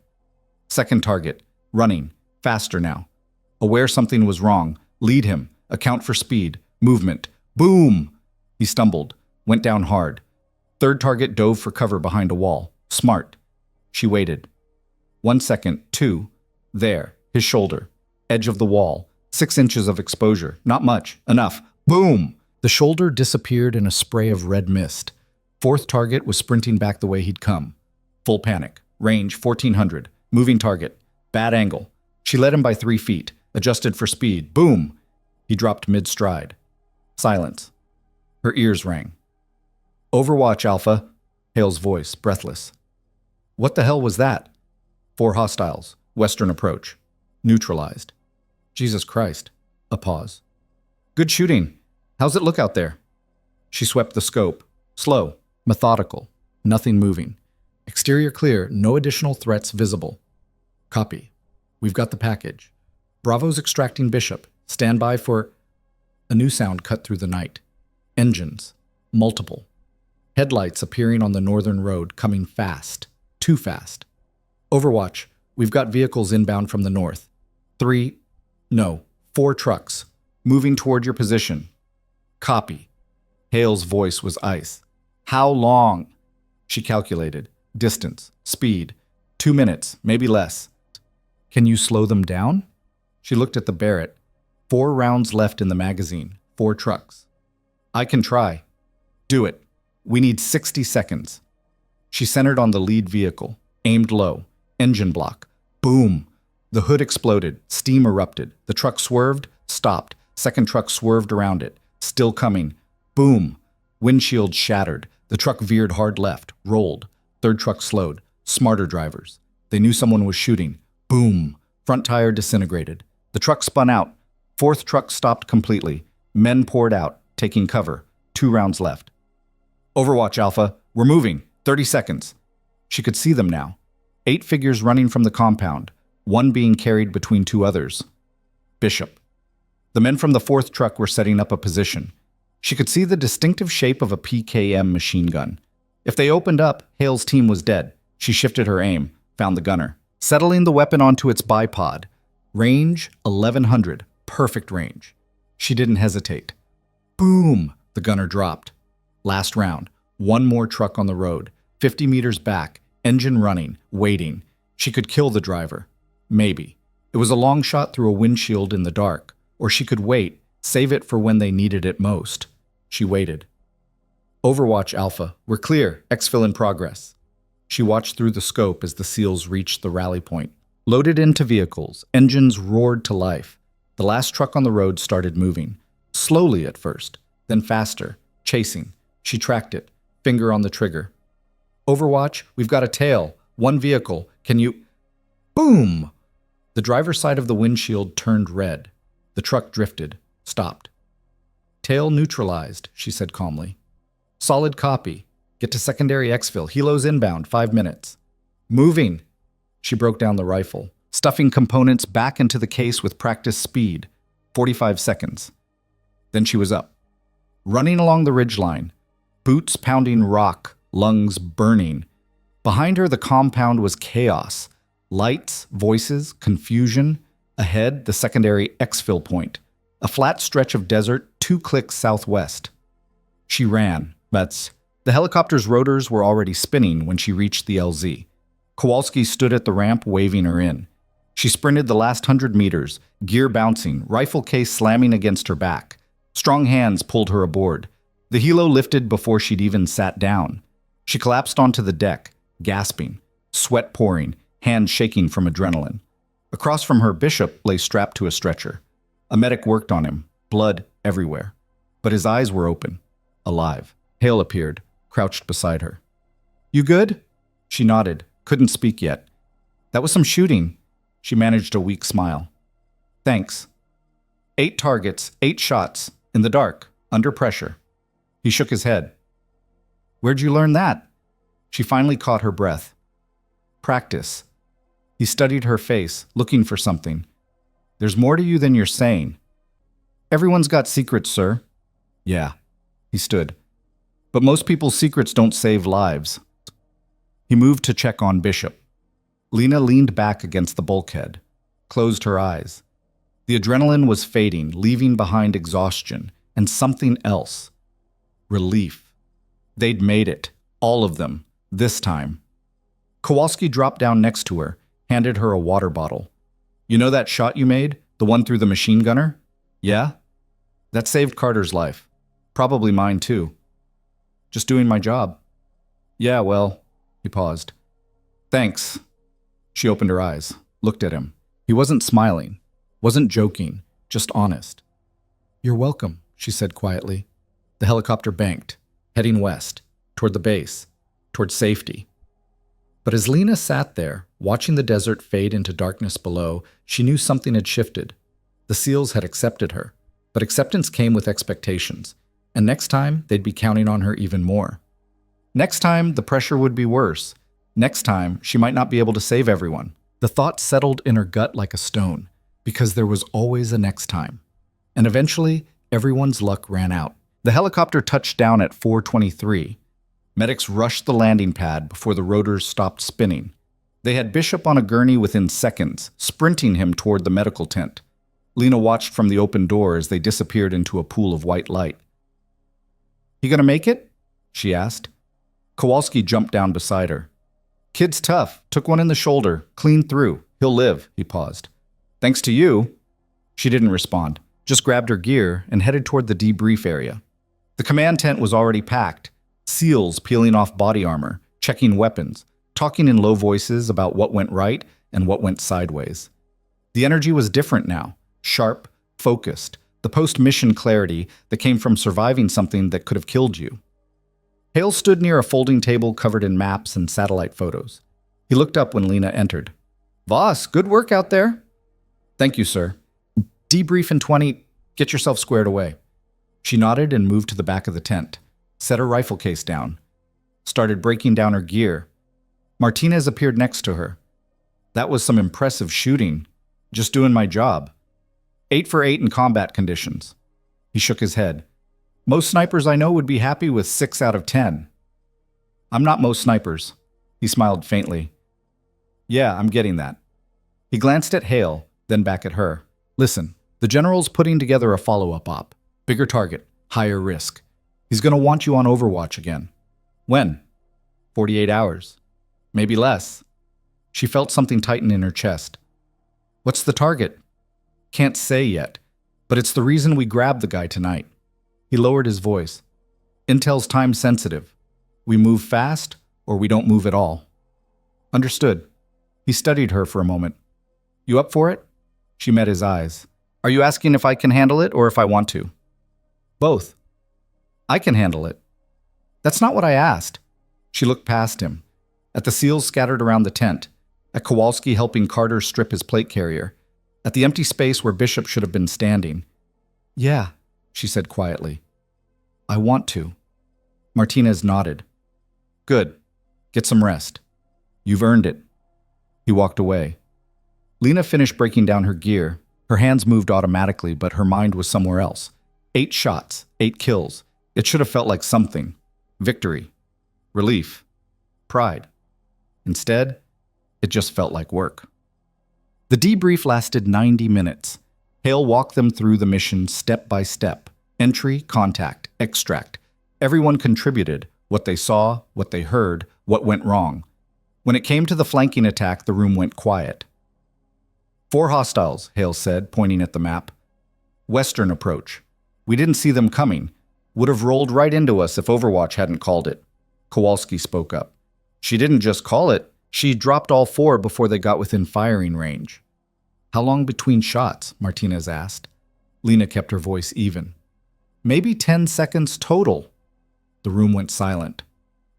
Second target, running, faster now. Aware something was wrong, lead him, account for speed, movement. Boom! He stumbled, went down hard. Third target dove for cover behind a wall. Smart. She waited. 1 second, 2. There, his shoulder, edge of the wall. 6 inches of exposure. Not much. Enough. Boom! The shoulder disappeared in a spray of red mist. Fourth target was sprinting back the way he'd come. Full panic. Range 1400. Moving target. Bad angle. She led him by 3 feet. Adjusted for speed. Boom! He dropped mid-stride. Silence. Her ears rang. Overwatch, Alpha. Hale's voice, breathless. What the hell was that? 4 hostiles. Western approach. Neutralized. Jesus Christ. A pause. Good shooting. How's it look out there? She swept the scope. Slow. Methodical. Nothing moving. Exterior clear. No additional threats visible. Copy. We've got the package. Bravo's extracting Bishop. Stand by for... A new sound cut through the night. Engines. Multiple. Headlights appearing on the northern road, coming fast. Too fast. Overwatch. We've got vehicles inbound from the north. 4 trucks. Moving toward your position. Copy. Hale's voice was ice. How long? She calculated. Distance. Speed. 2 minutes, maybe less. Can you slow them down? She looked at the Barrett. 4 rounds left in the magazine. 4 trucks. I can try. Do it. We need 60 seconds. She centered on the lead vehicle. Aimed low. Engine block. Boom. The hood exploded. Steam erupted. The truck swerved. Stopped. Second truck swerved around it. Still coming. Boom. Windshield shattered. The truck veered hard left. Rolled. Third truck slowed. Smarter drivers. They knew someone was shooting. Boom. Front tire disintegrated. The truck spun out. Fourth truck stopped completely. Men poured out, taking cover. 2 rounds left. Overwatch, Alpha. We're moving. 30 seconds. She could see them now. 8 figures running from the compound. 1 being carried between 2 others. Bishop. The men from the 4th truck were setting up a position. She could see the distinctive shape of a PKM machine gun. If they opened up, Hale's team was dead. She shifted her aim, found the gunner. Settling the weapon onto its bipod. Range 1100. Perfect range. She didn't hesitate. Boom! The gunner dropped. Last round. 1 more truck on the road. 50 meters back. Engine running. Waiting. She could kill the driver. Maybe. It was a long shot through a windshield in the dark. Or she could wait. Save it for when they needed it most. She waited. Overwatch, Alpha. We're clear. Exfil in progress. She watched through the scope as the SEALs reached the rally point. Loaded into vehicles, engines roared to life. The last truck on the road started moving. Slowly at first, then faster, chasing. She tracked it, finger on the trigger. Overwatch, we've got a tail. 1 vehicle. Can you... Boom! The driver's side of the windshield turned red. The truck drifted, stopped. Tail neutralized, she said calmly. Solid copy. Get to secondary exfil. Helos inbound, 5 minutes. Moving. She broke down the rifle, stuffing components back into the case with practice speed. 45 seconds. Then she was up. Running along the ridgeline. Boots pounding rock, lungs burning. Behind her, the compound was chaos. Lights, voices, confusion. Ahead, the secondary exfil point. A flat stretch of desert 2 clicks southwest. She ran. The helicopter's rotors were already spinning when she reached the LZ. Kowalski stood at the ramp waving her in. She sprinted the last 100 meters, gear bouncing, rifle case slamming against her back. Strong hands pulled her aboard. The helo lifted before she'd even sat down. She collapsed onto the deck, gasping, sweat pouring, hands shaking from adrenaline. Across from her, Bishop lay strapped to a stretcher. A medic worked on him, blood everywhere. But his eyes were open, alive. Hale appeared, crouched beside her. You good? She nodded, couldn't speak yet. That was some shooting. She managed a weak smile. Thanks. 8 targets, 8 shots, in the dark, under pressure. He shook his head. Where'd you learn that? She finally caught her breath. Practice. He studied her face, looking for something. There's more to you than you're saying. Everyone's got secrets, sir. Yeah. He stood. But most people's secrets don't save lives. He moved to check on Bishop. Lena leaned back against the bulkhead, closed her eyes. The adrenaline was fading, leaving behind exhaustion, and something else. Relief. They'd made it. All of them. This time. Kowalski dropped down next to her, handed her a water bottle. You know that shot you made? The one through the machine gunner? Yeah? That saved Carter's life. Probably mine too. Just doing my job. Yeah, well, he paused. Thanks. She opened her eyes, looked at him. He wasn't smiling, wasn't joking, just honest. You're welcome, she said quietly. The helicopter banked, heading west, toward the base, toward safety. But as Lena sat there, watching the desert fade into darkness below, she knew something had shifted. The SEALs had accepted her, but acceptance came with expectations, and next time they'd be counting on her even more. Next time, the pressure would be worse. Next time, she might not be able to save everyone. The thought settled in her gut like a stone, because there was always a next time. And eventually, everyone's luck ran out. The helicopter touched down at 4:23. Medics rushed the landing pad before the rotors stopped spinning. They had Bishop on a gurney within seconds, sprinting him toward the medical tent. Lena watched from the open door as they disappeared into a pool of white light. "You gonna make it?" she asked. Kowalski jumped down beside her. "Kid's tough. Took one in the shoulder. Clean through. He'll live," he paused. "Thanks to you." She didn't respond, just grabbed her gear and headed toward the debrief area. The command tent was already packed. SEALs peeling off body armor, checking weapons, talking in low voices about what went right and what went sideways. The energy was different now, sharp, focused, the post-mission clarity that came from surviving something that could have killed you. Hale stood near a folding table covered in maps and satellite photos. He looked up when Lena entered. "Voss, good work out there." "Thank you, sir." "Debrief in 20, get yourself squared away." She nodded and moved to the back of the tent, set her rifle case down, started breaking down her gear. Martinez appeared next to her. "That was some impressive shooting. Just doing my job. 8 for 8 in combat conditions." He shook his head. "Most snipers I know would be happy with 6 out of 10. "I'm not most snipers." He smiled faintly. "Yeah, I'm getting that." He glanced at Hale, then back at her. "Listen, the general's putting together a follow-up op. Bigger target, higher risk. He's going to want you on Overwatch again." "When?" 48 hours. Maybe less." She felt something tighten in her chest. "What's the target?" "Can't say yet, but it's the reason we grabbed the guy tonight." He lowered his voice. "Intel's time sensitive. We move fast or we don't move at all." "Understood." He studied her for a moment. "You up for it?" She met his eyes. "Are you asking if I can handle it or if I want to?" "Both." "I can handle it." "That's not what I asked." She looked past him, at the SEALs scattered around the tent, at Kowalski helping Carter strip his plate carrier, at the empty space where Bishop should have been standing. "Yeah," she said quietly. "I want to." Martinez nodded. "Good. Get some rest. You've earned it." He walked away. Lena finished breaking down her gear. Her hands moved automatically, but her mind was somewhere else. 8 shots, 8 kills. It should have felt like something. Victory. Relief. Pride. Instead, it just felt like work. The debrief lasted 90 minutes. Hale walked them through the mission step by step. Entry, contact, extract. Everyone contributed, what they saw, what they heard, what went wrong. When it came to the flanking attack, the room went quiet. 4 hostiles, Hale said, pointing at the map. Western approach. We didn't see them coming. Would have rolled right into us if Overwatch hadn't called it. Kowalski spoke up. She didn't just call it. She dropped all 4 before they got within firing range. How long between shots? Martinez asked. Lena kept her voice even. Maybe 10 seconds total. The room went silent.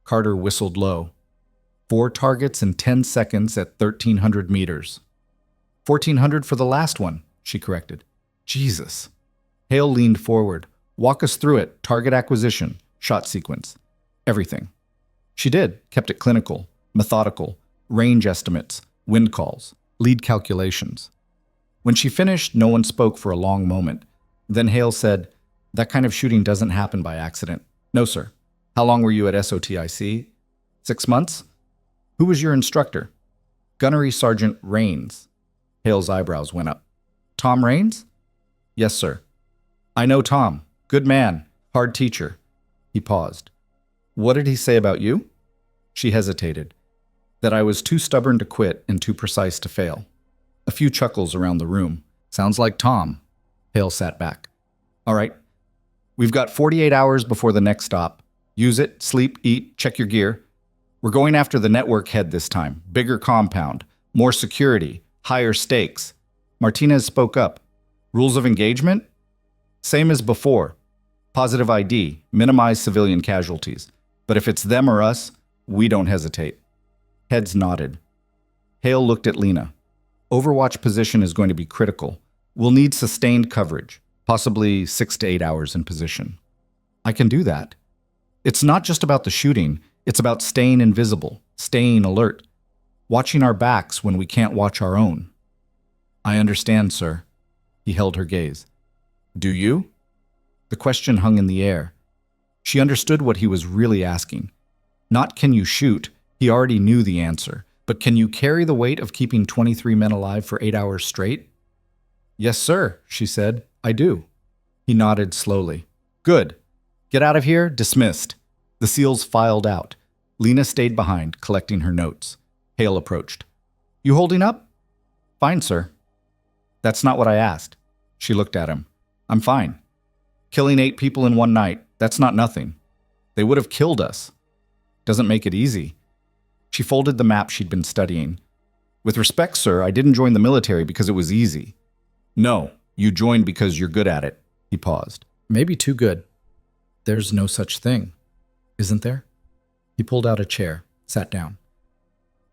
Carter whistled low. 4 targets in 10 seconds at 1,300 meters. 1,400 for the last one, she corrected. Jesus. Hale leaned forward. Walk us through it. Target acquisition, shot sequence, everything. She did, kept it clinical, methodical, range estimates, wind calls, lead calculations. When she finished, no one spoke for a long moment. Then Hale said, "That kind of shooting doesn't happen by accident." "No, sir." "How long were you at SOTIC?" 6 months. "Who was your instructor?" "Gunnery Sergeant Rains." Hale's eyebrows went up. "Tom Rains?" "Yes, sir." "I know Tom. Good man. Hard teacher." He paused. "What did he say about you?" She hesitated. "That I was too stubborn to quit and too precise to fail." A few chuckles around the room. Sounds like Tom. Hale sat back. All right. We've got 48 hours before the next stop. Use it, sleep, eat, check your gear. We're going after the network head this time. Bigger compound, more security, higher stakes. Martinez spoke up. Rules of engagement? Same as before. Positive ID, minimize civilian casualties. But if it's them or us, we don't hesitate. Heads nodded. Hale looked at Lena. Overwatch position is going to be critical. We'll need sustained coverage, possibly 6 to 8 hours in position. I can do that. It's not just about the shooting, it's about staying invisible, staying alert, watching our backs when we can't watch our own. I understand, sir. He held her gaze. Do you? The question hung in the air. She understood what he was really asking. Not can you shoot, he already knew the answer, but can you carry the weight of keeping 23 men alive for 8 hours straight? Yes, sir, she said. I do. He nodded slowly. Good. Get out of here, dismissed. The SEALs filed out. Lena stayed behind, collecting her notes. Hale approached. You holding up? Fine, sir. That's not what I asked. She looked at him. I'm fine. Killing 8 people in one night, that's not nothing. They would have killed us. Doesn't make it easy. She folded the map she'd been studying. With respect, sir, I didn't join the military because it was easy. No, you joined because you're good at it. He paused. Maybe too good. There's no such thing, isn't there? He pulled out a chair, sat down.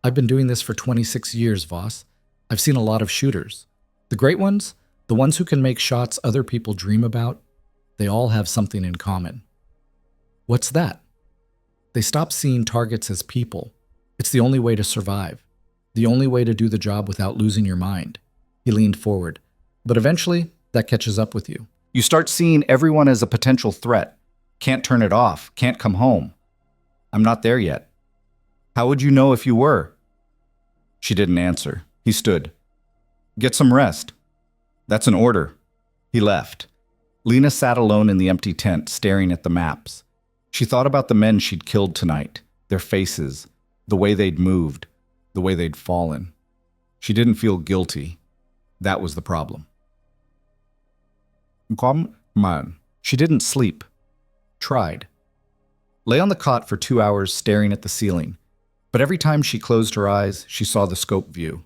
I've been doing this for 26 years, Voss. I've seen a lot of shooters. The great ones, the ones who can make shots other people dream about, they all have something in common. What's that? They stop seeing targets as people. It's the only way to survive. The only way to do the job without losing your mind. He leaned forward. But eventually, that catches up with you. You start seeing everyone as a potential threat. Can't turn it off. Can't come home. I'm not there yet. How would you know if you were? She didn't answer. He stood. Get some rest. That's an order. He left. Lena sat alone in the empty tent, staring at the maps. She thought about the men she'd killed tonight, their faces, the way they'd moved, the way they'd fallen. She didn't feel guilty. That was the problem. Come on. She didn't sleep. Tried. Lay on the cot for 2 hours staring at the ceiling. But every time she closed her eyes, she saw the scope view.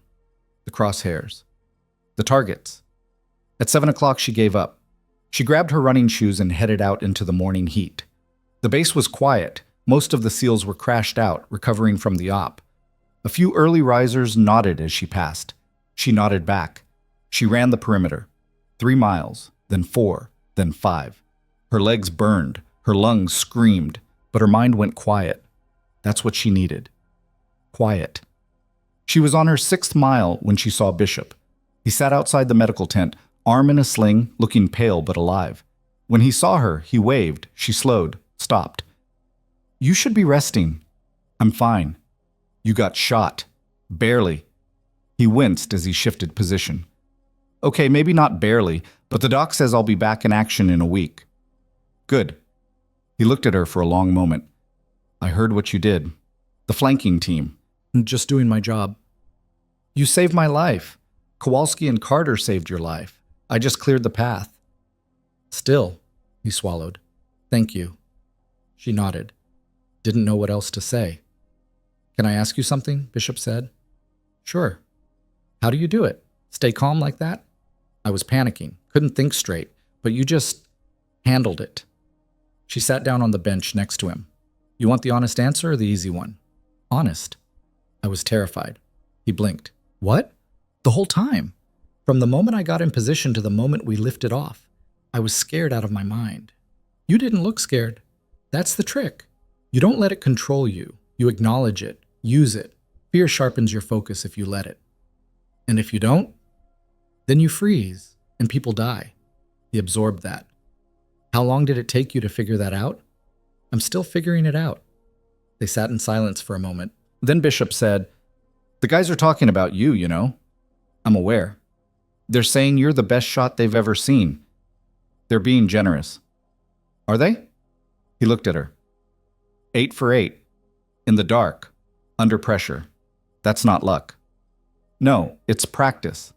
The crosshairs. The targets. At 7 o'clock, she gave up. She grabbed her running shoes and headed out into the morning heat. The base was quiet. Most of the SEALs were crashed out, recovering from the op. A few early risers nodded as she passed. She nodded back. She ran the perimeter. 3 miles, then 4, then 5. Her legs burned. Her lungs screamed. But her mind went quiet. That's what she needed. Quiet. She was on her 6th mile when she saw Bishop. He sat outside the medical tent, arm in a sling, looking pale but alive. When he saw her, he waved. She slowed, stopped. You should be resting. I'm fine. You got shot. Barely. He winced as he shifted position. Okay, maybe not barely, but the doc says I'll be back in action in a week. Good. He looked at her for a long moment. I heard what you did. The flanking team. Just doing my job. You saved my life. Kowalski and Carter saved your life. I just cleared the path. Still, he swallowed. Thank you. She nodded. Didn't know what else to say. Can I ask you something? Bishop said. Sure. How do you do it? Stay calm like that? I was panicking, couldn't think straight, but you just handled it. She sat down on the bench next to him. You want the honest answer or the easy one? Honest. I was terrified. He blinked. What? The whole time. From the moment I got in position to the moment we lifted off, I was scared out of my mind. You didn't look scared. That's the trick. You don't let it control you. You acknowledge it, use it. Fear sharpens your focus if you let it. And if you don't, then you freeze and people die. He absorbed that. How long did it take you to figure that out? I'm still figuring it out. They sat in silence for a moment. Then Bishop said, The guys are talking about you, you know. I'm aware. They're saying you're the best shot they've ever seen. They're being generous. Are they? He looked at her. 8 for 8. In the dark. Under pressure. That's not luck. No, it's practice.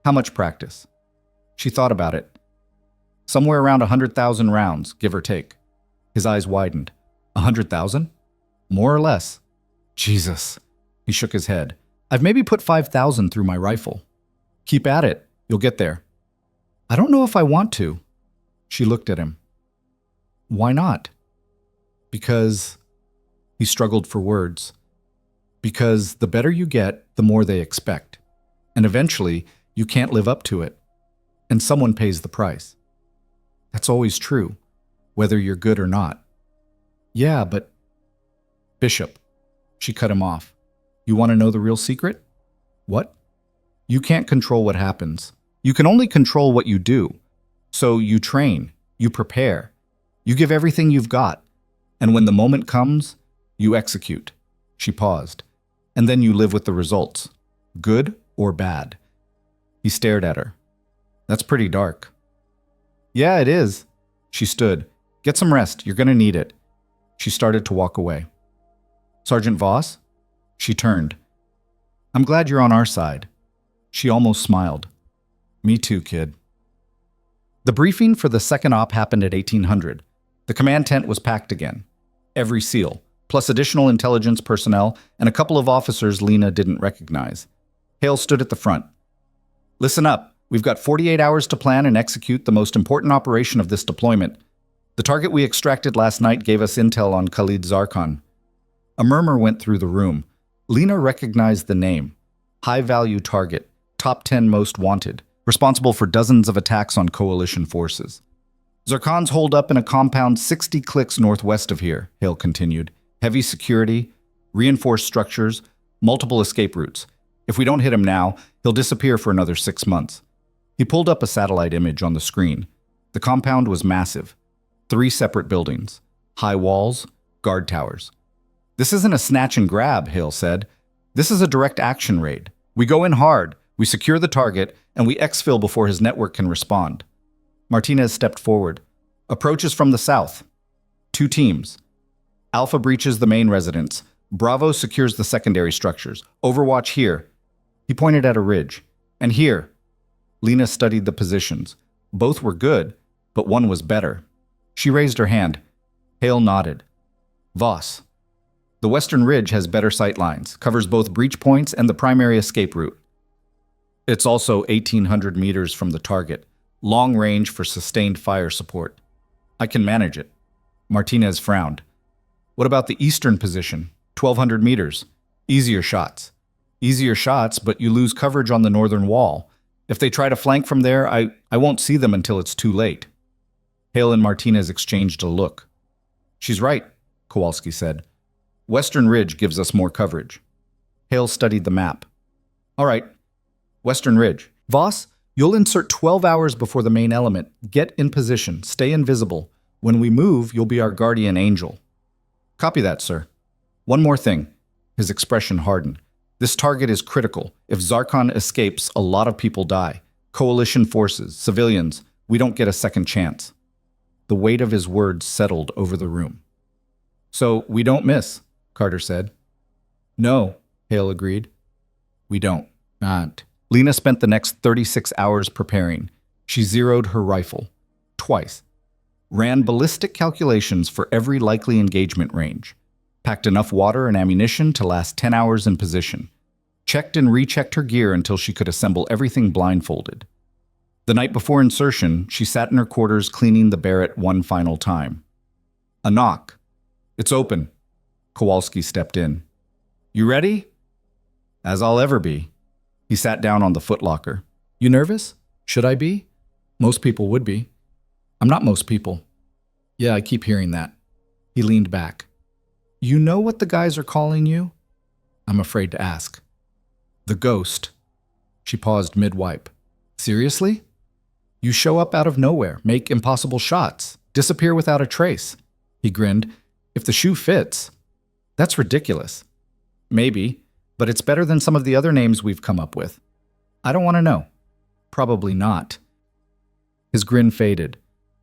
How much practice? She thought about it. Somewhere around 100,000 rounds, give or take. His eyes widened. 100,000? More or less. Jesus. He shook his head. I've maybe put 5,000 through my rifle. Keep at it. You'll get there. I don't know if I want to. She looked at him. Why not? Because... He struggled for words. Because the better you get, the more they expect. And eventually, you can't live up to it. And someone pays the price. That's always true, whether you're good or not. Yeah, but... Bishop. She cut him off. You want to know the real secret? What? You can't control what happens. You can only control what you do. So you train, you prepare, you give everything you've got. And when the moment comes, you execute. She paused. And then you live with the results, good or bad. He stared at her. That's pretty dark. Yeah, it is. She stood. Get some rest. You're going to need it. She started to walk away. Sergeant Voss? She turned. I'm glad you're on our side. She almost smiled. Me too, kid. The briefing for the second op happened at 1800. The command tent was packed again. Every SEAL, plus additional intelligence personnel and a couple of officers Lena didn't recognize. Hale stood at the front. Listen up. We've got 48 hours to plan and execute the most important operation of this deployment. The target we extracted last night gave us intel on Khalid Zarkhan. A murmur went through the room. Lena recognized the name. High-value target, top 10 most wanted, responsible for dozens of attacks on coalition forces. Zarkhan's holed up in a compound 60 clicks northwest of here, Hale continued. Heavy security, reinforced structures, multiple escape routes. If we don't hit him now, he'll disappear for another 6 months. He pulled up a satellite image on the screen. The compound was massive. 3 separate buildings, high walls, guard towers. This isn't a snatch and grab, Hale said. This is a direct action raid. We go in hard, we secure the target, and we exfil before his network can respond. Martinez stepped forward. Approaches from the south. 2 teams. Alpha breaches the main residence. Bravo secures the secondary structures. Overwatch here. He pointed at a ridge. And here. Lena studied the positions. Both were good, but one was better. She raised her hand. Hale nodded. Voss. The western ridge has better sight lines, covers both breach points and the primary escape route. It's also 1,800 meters from the target, long range for sustained fire support. I can manage it. Martinez frowned. What about the eastern position? 1,200 meters. Easier shots. Easier shots, but you lose coverage on the northern wall. If they try to flank from there, I won't see them until it's too late. Hale and Martinez exchanged a look. She's right, Kowalski said. Western Ridge gives us more coverage. Hale studied the map. All right, Western Ridge. Voss, you'll insert 12 hours before the main element. Get in position. Stay invisible. When we move, you'll be our guardian angel. Copy that, sir. One more thing. His expression hardened. This target is critical. If Zarkhan escapes, a lot of people die. Coalition forces, civilians, we don't get a second chance. The weight of his words settled over the room. So, we don't miss, Carter said. No, Hale agreed. We don't. Not. Lena spent the next 36 hours preparing. She zeroed her rifle. Twice. Ran ballistic calculations for every likely engagement range. Packed enough water and ammunition to last 10 hours in position. Checked and rechecked her gear until she could assemble everything blindfolded. The night before insertion, she sat in her quarters cleaning the Barrett one final time. A knock. It's open. Kowalski stepped in. You ready? As I'll ever be. He sat down on the footlocker. You nervous? Should I be? Most people would be. I'm not most people. Yeah, I keep hearing that. He leaned back. You know what the guys are calling you? I'm afraid to ask. The ghost. She paused mid-wipe. Seriously? You show up out of nowhere, make impossible shots, disappear without a trace. He grinned. If the shoe fits. That's ridiculous. Maybe, but it's better than some of the other names we've come up with. I don't want to know. Probably not. His grin faded.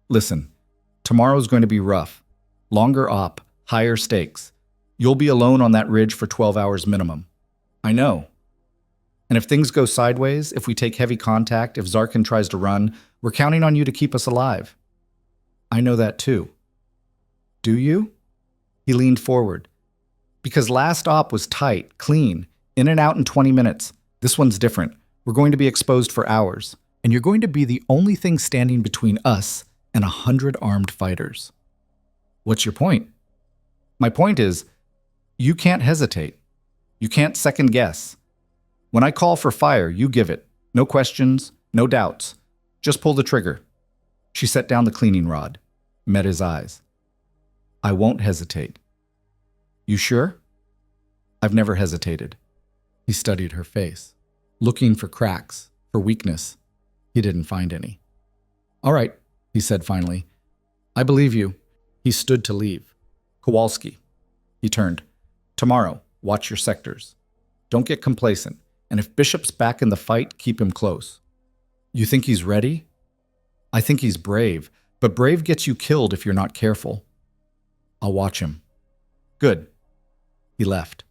Listen, tomorrow's going to be rough. Longer op, higher stakes. You'll be alone on that ridge for 12 hours minimum. I know. And if things go sideways, if we take heavy contact, if Zarkin tries to run, we're counting on you to keep us alive. I know that too. Do you? He leaned forward. Because last op was tight, clean, in and out in 20 minutes. This one's different. We're going to be exposed for hours. And you're going to be the only thing standing between us and 100 armed fighters. What's your point? My point is, you can't hesitate. You can't second guess. When I call for fire, you give it. No questions, no doubts. Just pull the trigger. She set down the cleaning rod, met his eyes. I won't hesitate. You sure? I've never hesitated. He studied her face, looking for cracks, for weakness. He didn't find any. All right, he said finally. I believe you. He stood to leave. Kowalski. He turned. Tomorrow, watch your sectors. Don't get complacent. And if Bishop's back in the fight, keep him close. You think he's ready? I think he's brave, but brave gets you killed if you're not careful. I'll watch him. Good. He left.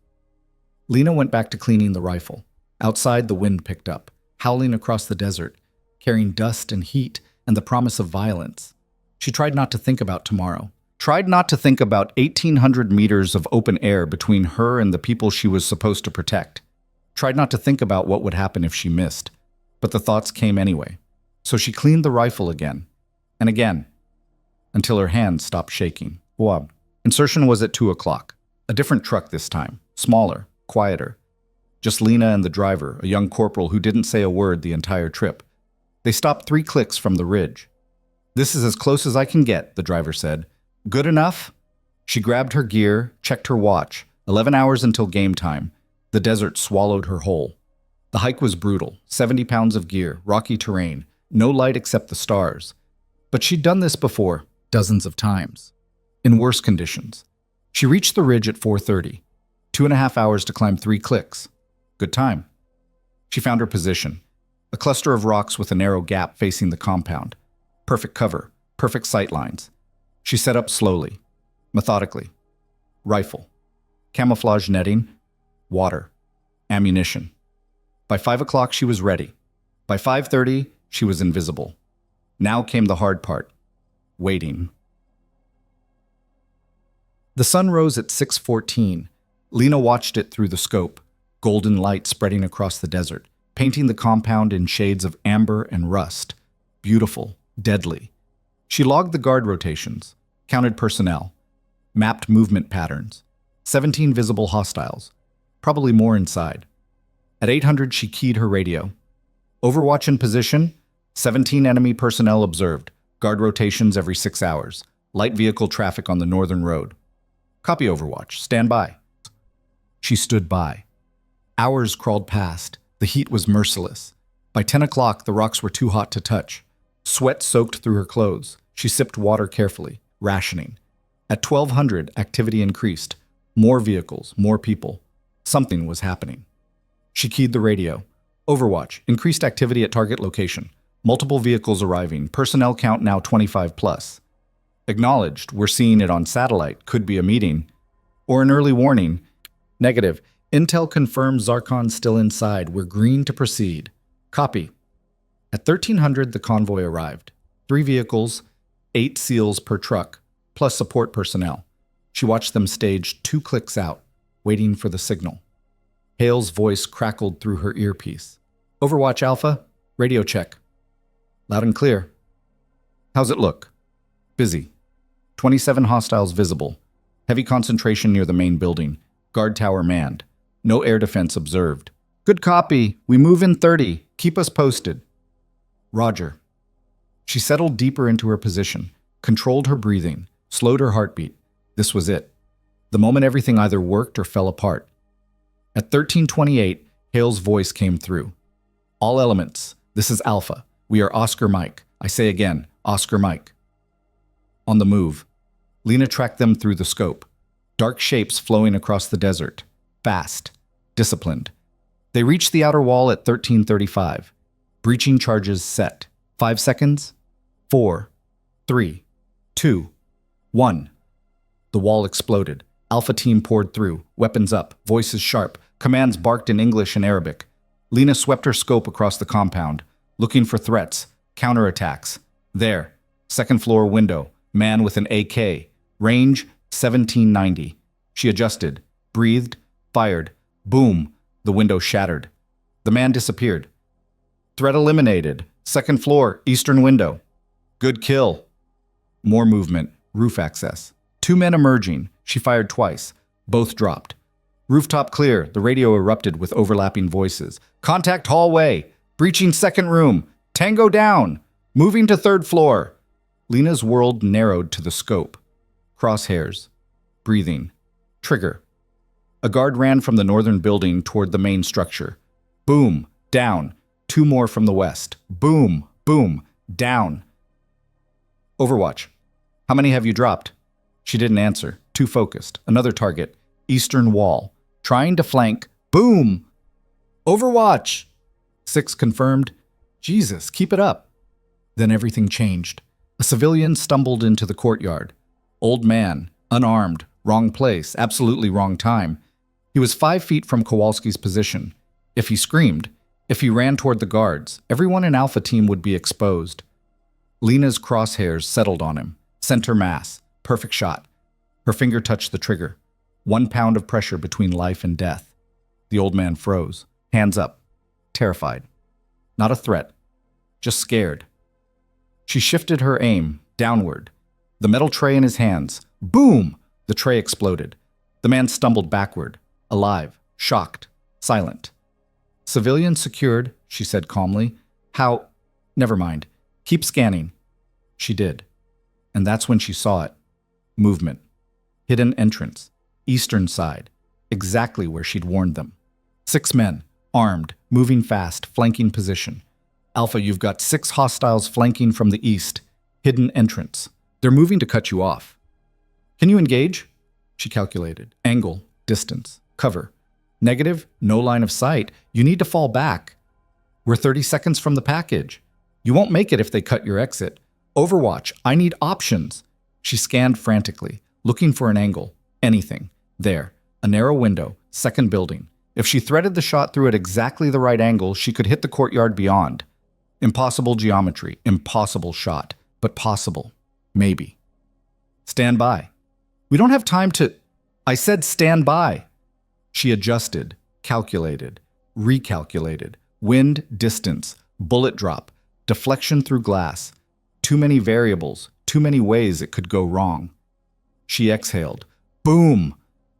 Lena went back to cleaning the rifle. Outside, the wind picked up, howling across the desert, carrying dust and heat and the promise of violence. She tried not to think about tomorrow. Tried not to think about 1,800 meters of open air between her and the people she was supposed to protect. Tried not to think about what would happen if she missed. But the thoughts came anyway. So she cleaned the rifle again. And again. Until her hands stopped shaking. Whoa. Insertion was at 2 o'clock. A different truck this time. Smaller. Quieter. Just Lena and the driver, a young corporal who didn't say a word the entire trip. They stopped 3 clicks from the ridge. This is as close as I can get, the driver said. Good enough? She grabbed her gear, checked her watch. 11 hours until game time. The desert swallowed her whole. The hike was brutal. 70 pounds of gear, rocky terrain, no light except the stars. But she'd done this before, dozens of times. In worse conditions. She reached the ridge at 4:30. 2.5 hours to climb 3 clicks. Good time. She found her position. A cluster of rocks with a narrow gap facing the compound. Perfect cover, perfect sight lines. She set up slowly, methodically. Rifle. Camouflage netting. Water. Ammunition. By 5 o'clock, she was ready. By 5:30, she was invisible. Now came the hard part. Waiting. The sun rose at 6:14. Lena watched it through the scope, golden light spreading across the desert, painting the compound in shades of amber and rust. Beautiful, deadly. She logged the guard rotations, counted personnel, mapped movement patterns. 17 visible hostiles, probably more inside. At 800, she keyed her radio. Overwatch in position, 17 enemy personnel observed, guard rotations every 6 hours, light vehicle traffic on the northern road. Copy Overwatch, stand by. She stood by. Hours crawled past. The heat was merciless. By 10 o'clock, the rocks were too hot to touch. Sweat soaked through her clothes. She sipped water carefully, rationing. At 1200, activity increased. More vehicles, more people. Something was happening. She keyed the radio. Overwatch, increased activity at target location. Multiple vehicles arriving, personnel count now 25 plus. Acknowledged, we're seeing it on satellite, could be a meeting. Or an early warning. Negative, intel confirms Zarkon's still inside, we're green to proceed. Copy. At 1300, the convoy arrived. 3 vehicles, 8 SEALs per truck, plus support personnel. She watched them stage 2 clicks out, waiting for the signal. Hale's voice crackled through her earpiece. Overwatch Alpha, radio check. Loud and clear. How's it look? Busy. 27 hostiles visible. Heavy concentration near the main building. Guard tower manned. No air defense observed. Good copy. We move in 30. Keep us posted. Roger. She settled deeper into her position, controlled her breathing, slowed her heartbeat. This was it. The moment everything either worked or fell apart. At 1328, Hale's voice came through. All elements. This is Alpha. We are Oscar Mike. I say again, Oscar Mike. On the move. Lena tracked them through the scope. Dark shapes flowing across the desert. Fast. Disciplined. They reached the outer wall at 1335. Breaching charges set. 5 seconds. 4, 3, 2, 1. The wall exploded. Alpha team poured through. Weapons up. Voices sharp. Commands barked in English and Arabic. Lena swept her scope across the compound, looking for threats, counterattacks. There, second floor window, man with an AK, range 1790. She adjusted, breathed, fired. Boom, the window shattered. The man disappeared. Threat eliminated. Second floor, eastern window. Good kill. More movement, roof access. Two men emerging. She fired twice. Both dropped. Rooftop clear. The radio erupted with overlapping voices. Contact hallway. Breaching second room. Tango down. Moving to third floor. Lena's world narrowed to the scope. Crosshairs. Breathing. Trigger. A guard ran from the northern building toward the main structure. Boom. Down. Two more from the west. Boom. Boom. Down. Overwatch. How many have you dropped? She didn't answer. Too focused. Another target. Eastern wall. Trying to flank. Boom. Overwatch. 6 confirmed. Jesus, keep it up. Then everything changed. A civilian stumbled into the courtyard. Old man. Unarmed. Wrong place. Absolutely wrong time. He was 5 feet from Kowalski's position. If he screamed, if he ran toward the guards, everyone in Alpha Team would be exposed. Lena's crosshairs settled on him. Center mass. Perfect shot. Her finger touched the trigger. 1 pound of pressure between life and death. The old man froze. Hands up. Terrified. Not a threat. Just scared. She shifted her aim. Downward. The metal tray in his hands. Boom! The tray exploded. The man stumbled backward. Alive. Shocked. Silent. Civilian secured, she said calmly. How? Never mind. Keep scanning. She did. And that's when she saw it. Movement. Hidden entrance. Eastern side. Exactly where she'd warned them. 6 men. Armed. Moving fast. Flanking position. Alpha, you've got 6 hostiles flanking from the east. Hidden entrance. They're moving to cut you off. Can you engage? She calculated. Angle. Distance. Cover. Negative. No line of sight. You need to fall back. We're 30 seconds from the package. You won't make it if they cut your exit. Overwatch. I need options. She scanned frantically, looking for an angle. Anything. There. A narrow window. Second building. If she threaded the shot through at exactly the right angle, she could hit the courtyard beyond. Impossible geometry. Impossible shot. But possible. Maybe. Stand by. We don't have time to... I said stand by. She adjusted, calculated, recalculated. Wind, distance, bullet drop, deflection through glass. Too many variables, too many ways it could go wrong. She exhaled. Boom!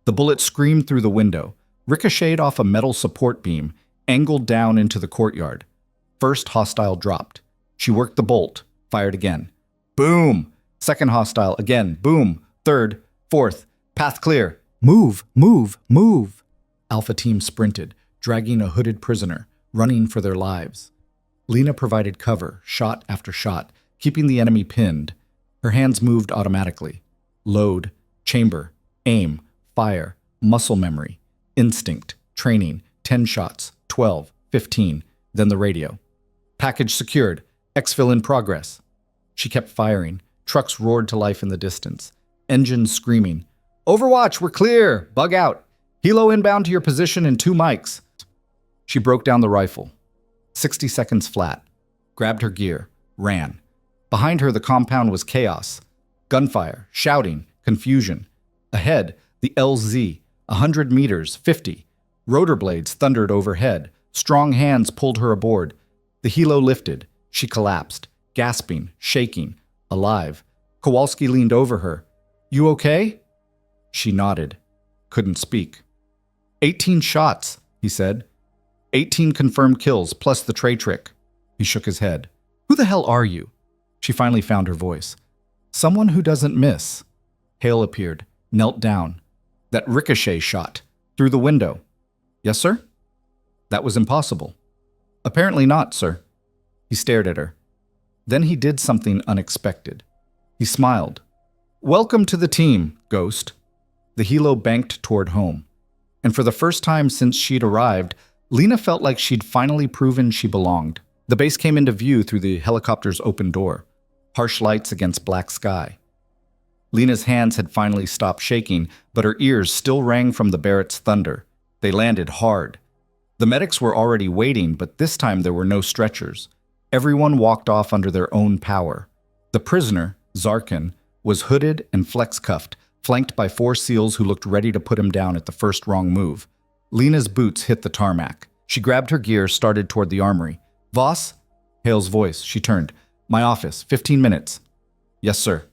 The bullet screamed through the window, ricocheted off a metal support beam, angled down into the courtyard. First hostile dropped. She worked the bolt, fired again. Boom! Second hostile, again. Boom! Third, fourth. Path clear. Move, move, move. Alpha Team sprinted, dragging a hooded prisoner, running for their lives. Lena provided cover, shot after shot, keeping the enemy pinned. Her hands moved automatically. Load, chamber, aim, fire, muscle memory, instinct, training, 10 shots, 12, 15, then the radio. Package secured, exfil in progress. She kept firing. Trucks roared to life in the distance. Engines screaming. Overwatch, we're clear! Bug out! Helo inbound to your position in 2 mics. She broke down the rifle. 60 seconds flat. Grabbed her gear. Ran. Behind her, the compound was chaos. Gunfire, shouting, confusion. Ahead, the LZ, 100 meters, 50. Rotor blades thundered overhead. Strong hands pulled her aboard. The helo lifted. She collapsed, gasping, shaking, alive. Kowalski leaned over her. You okay? She nodded. Couldn't speak. 18 shots, he said. 18 confirmed kills, plus the tray trick. He shook his head. Who the hell are you? She finally found her voice. Someone who doesn't miss. Hale appeared, knelt down. That ricochet shot. Through the window. Yes, sir? That was impossible. Apparently not, sir. He stared at her. Then he did something unexpected. He smiled. Welcome to the team, Ghost. The helo banked toward home. And for the first time since she'd arrived, Lena felt like she'd finally proven she belonged. The base came into view through the helicopter's open door. Harsh lights against black sky. Lena's hands had finally stopped shaking, but her ears still rang from the Barrett's thunder. They landed hard. The medics were already waiting, but this time there were no stretchers. Everyone walked off under their own power. The prisoner, Zarkin, was hooded and flex-cuffed, flanked by 4 SEALs who looked ready to put him down at the first wrong move. Lena's boots hit the tarmac. She grabbed her gear, started toward the armory. "Voss?" Hale's voice. She turned. "My office. 15 minutes." "Yes, sir."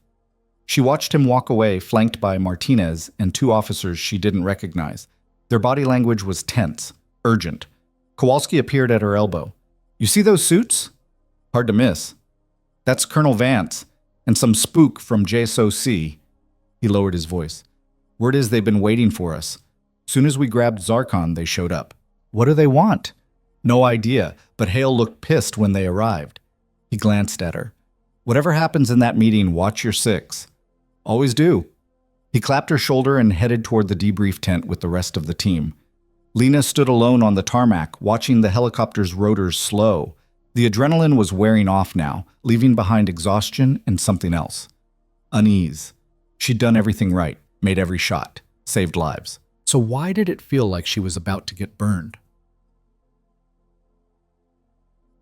She watched him walk away, flanked by Martinez and 2 officers she didn't recognize. Their body language was tense, urgent. Kowalski appeared at her elbow. "You see those suits?" "Hard to miss." "That's Colonel Vance and some spook from JSOC." He lowered his voice. "Word is they've been waiting for us. Soon as we grabbed Zarkon, they showed up." "What do they want?" "No idea, but Hale looked pissed when they arrived." He glanced at her. "Whatever happens in that meeting, watch your 6. "Always do." He clapped her shoulder and headed toward the debrief tent with the rest of the team. Lena stood alone on the tarmac, watching the helicopter's rotors slow. The adrenaline was wearing off now, leaving behind exhaustion and something else. Unease. She'd done everything right, made every shot, saved lives. So why did it feel like she was about to get burned?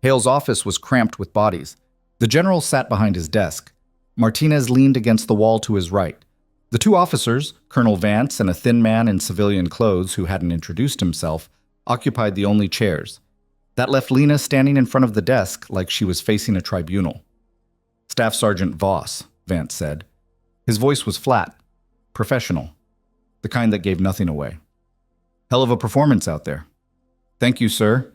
Hale's office was cramped with bodies. The general sat behind his desk. Martinez leaned against the wall to his right. The 2 officers, Colonel Vance and a thin man in civilian clothes who hadn't introduced himself, occupied the only chairs. That left Lena standing in front of the desk like she was facing a tribunal. "Staff Sergeant Voss," Vance said. His voice was flat, professional, the kind that gave nothing away. "Hell of a performance out there." "Thank you, sir."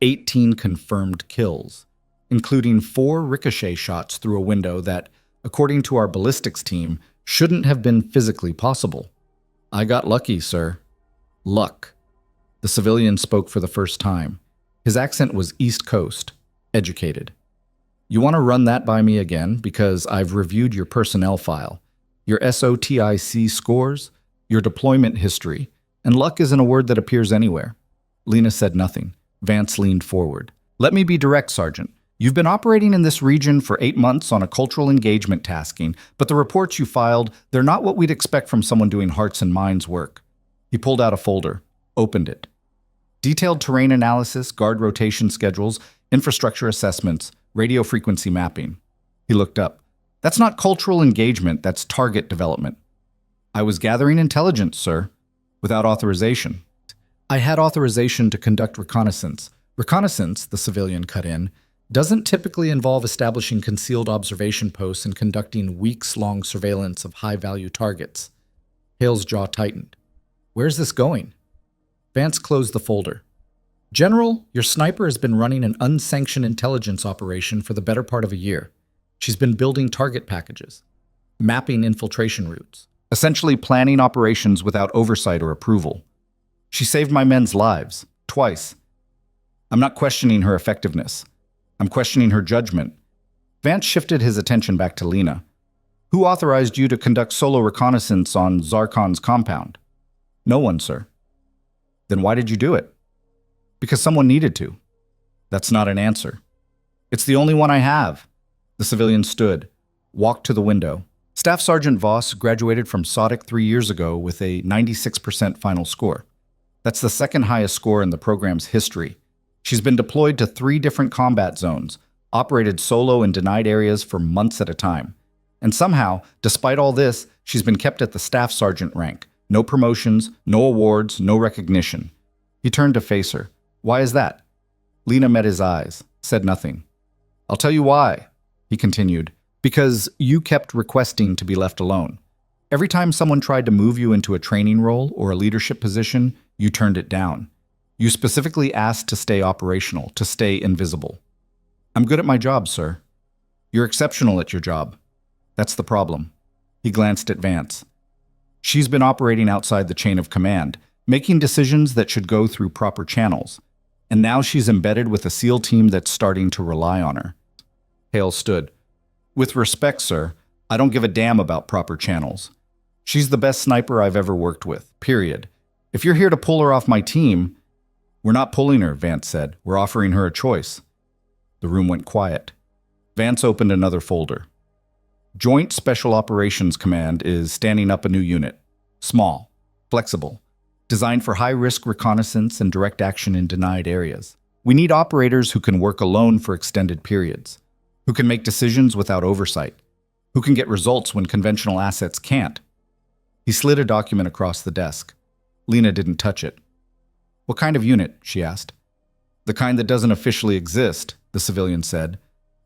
18 confirmed kills, including 4 ricochet shots through a window that, according to our ballistics team, shouldn't have been physically possible. "I got lucky, sir." "Luck." The civilian spoke for the first time. His accent was East Coast, educated. "You want to run that by me again, because I've reviewed your personnel file, your SOTIC scores, your deployment history, and luck isn't a word that appears anywhere." Lena said nothing. Vance leaned forward. "Let me be direct, Sergeant. You've been operating in this region for 8 months on a cultural engagement tasking, but the reports you filed, they're not what we'd expect from someone doing hearts and minds work." He pulled out a folder, opened it. Detailed terrain analysis, guard rotation schedules, infrastructure assessments, radio frequency mapping. He looked up. "That's not cultural engagement, that's target development." "I was gathering intelligence, sir." "Without authorization." "I had authorization to conduct reconnaissance." "Reconnaissance," the civilian cut in, "doesn't typically involve establishing concealed observation posts and conducting weeks-long surveillance of high-value targets." Hale's jaw tightened. "Where's this going?" Vance closed the folder. "General, your sniper has been running an unsanctioned intelligence operation for the better part of a year. She's been building target packages, mapping infiltration routes, essentially planning operations without oversight or approval. She saved my men's lives, twice. I'm not questioning her effectiveness. I'm questioning her judgment." Vance shifted his attention back to Lena. "Who authorized you to conduct solo reconnaissance on Zarkon's compound?" "No one, sir." "Then why did you do it?" "Because someone needed to." "That's not an answer." "It's the only one I have." The civilian stood, walked to the window. Staff Sergeant Voss graduated from SOTIC 3 years ago with a 96% final score. That's the second highest score in the program's history. She's been deployed to 3 different combat zones, operated solo in denied areas for months at a time. And somehow, despite all this, she's been kept at the staff sergeant rank. No promotions, no awards, no recognition. He turned to face her. "Why is that?" Lena met his eyes, said nothing. "I'll tell you why," he continued. "Because you kept requesting to be left alone. Every time someone tried to move you into a training role or a leadership position, you turned it down. You specifically asked to stay operational, to stay invisible." "I'm good at my job, sir." "You're exceptional at your job. That's the problem." He glanced at Vance. "She's been operating outside the chain of command, making decisions that should go through proper channels. And now she's embedded with a SEAL team that's starting to rely on her." Hale stood. "With respect, sir, I don't give a damn about proper channels. She's the best sniper I've ever worked with, period. If you're here to pull her off my team..." "We're not pulling her," Vance said. "We're offering her a choice." The room went quiet. Vance opened another folder. "Joint Special Operations Command is standing up a new unit. Small, flexible, designed for high-risk reconnaissance and direct action in denied areas. We need operators who can work alone for extended periods, who can make decisions without oversight, who can get results when conventional assets can't. He slid a document across the desk. Lena didn't touch it. "What kind of unit?" she asked. "The kind that doesn't officially exist," the civilian said.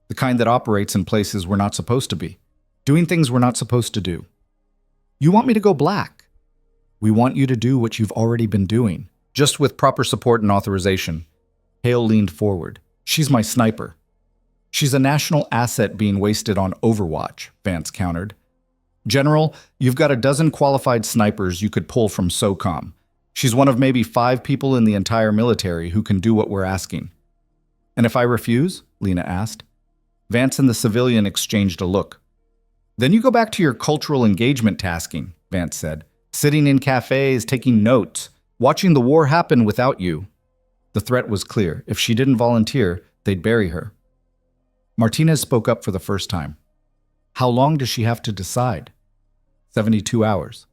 "The kind that operates in places we're not supposed to be, doing things we're not supposed to do." "You want me to go black?" "We want you to do what you've already been doing, just with proper support and authorization." Hale leaned forward. "She's my sniper." "She's a national asset being wasted on Overwatch," Vance countered. "General, you've got a dozen qualified snipers you could pull from SOCOM. She's one of maybe 5 people in the entire military who can do what we're asking." "And if I refuse?" Lena asked. Vance and the civilian exchanged a look. "Then you go back to your cultural engagement tasking," Vance said. "Sitting in cafes, taking notes, watching the war happen without you." The threat was clear. If she didn't volunteer, they'd bury her. Martinez spoke up for the first time. "How long does she have to decide?" 72 hours.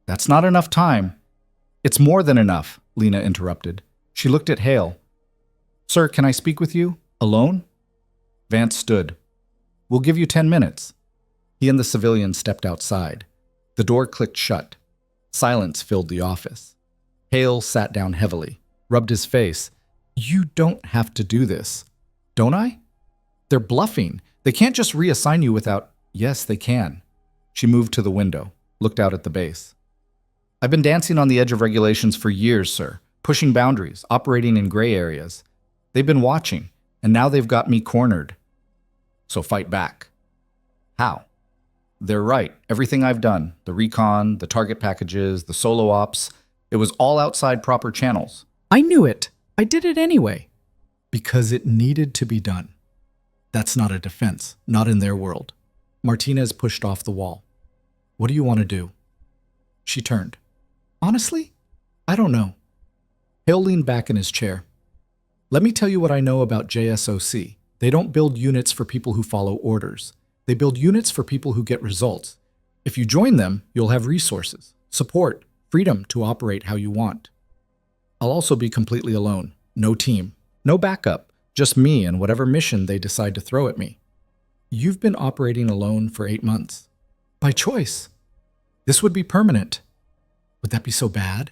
"That's not enough time." "It's more than enough," Lena interrupted. She looked at Hale. "Sir, can I speak with you? Alone?" Vance stood. "We'll give you 10 minutes." He and the civilian stepped outside. The door clicked shut. Silence filled the office. Hale sat down heavily, rubbed his face. "You don't have to do this." "Don't I?" "They're bluffing. They can't just reassign you without—" "Yes, they can." She moved to the window, looked out at the base. "I've been dancing on the edge of regulations for years, sir, pushing boundaries, operating in gray areas. They've been watching, and now they've got me cornered. So fight back." "How?" "They're right. Everything I've done, the recon, the target packages, the solo ops, it was all outside proper channels." "I knew it. I did it anyway." "Because it needed to be done." "That's not a defense, not in their world." Martinez pushed off the wall. "What do you want to do?" She turned. "Honestly, I don't know." Hale leaned back in his chair. "Let me tell you what I know about JSOC. They don't build units for people who follow orders. They build units for people who get results. If you join them, you'll have resources, support, freedom to operate how you want. I'll also be completely alone. No team. No backup. Just me and whatever mission they decide to throw at me." "You've been operating alone for 8 months. By choice. This would be permanent." "Would that be so bad?"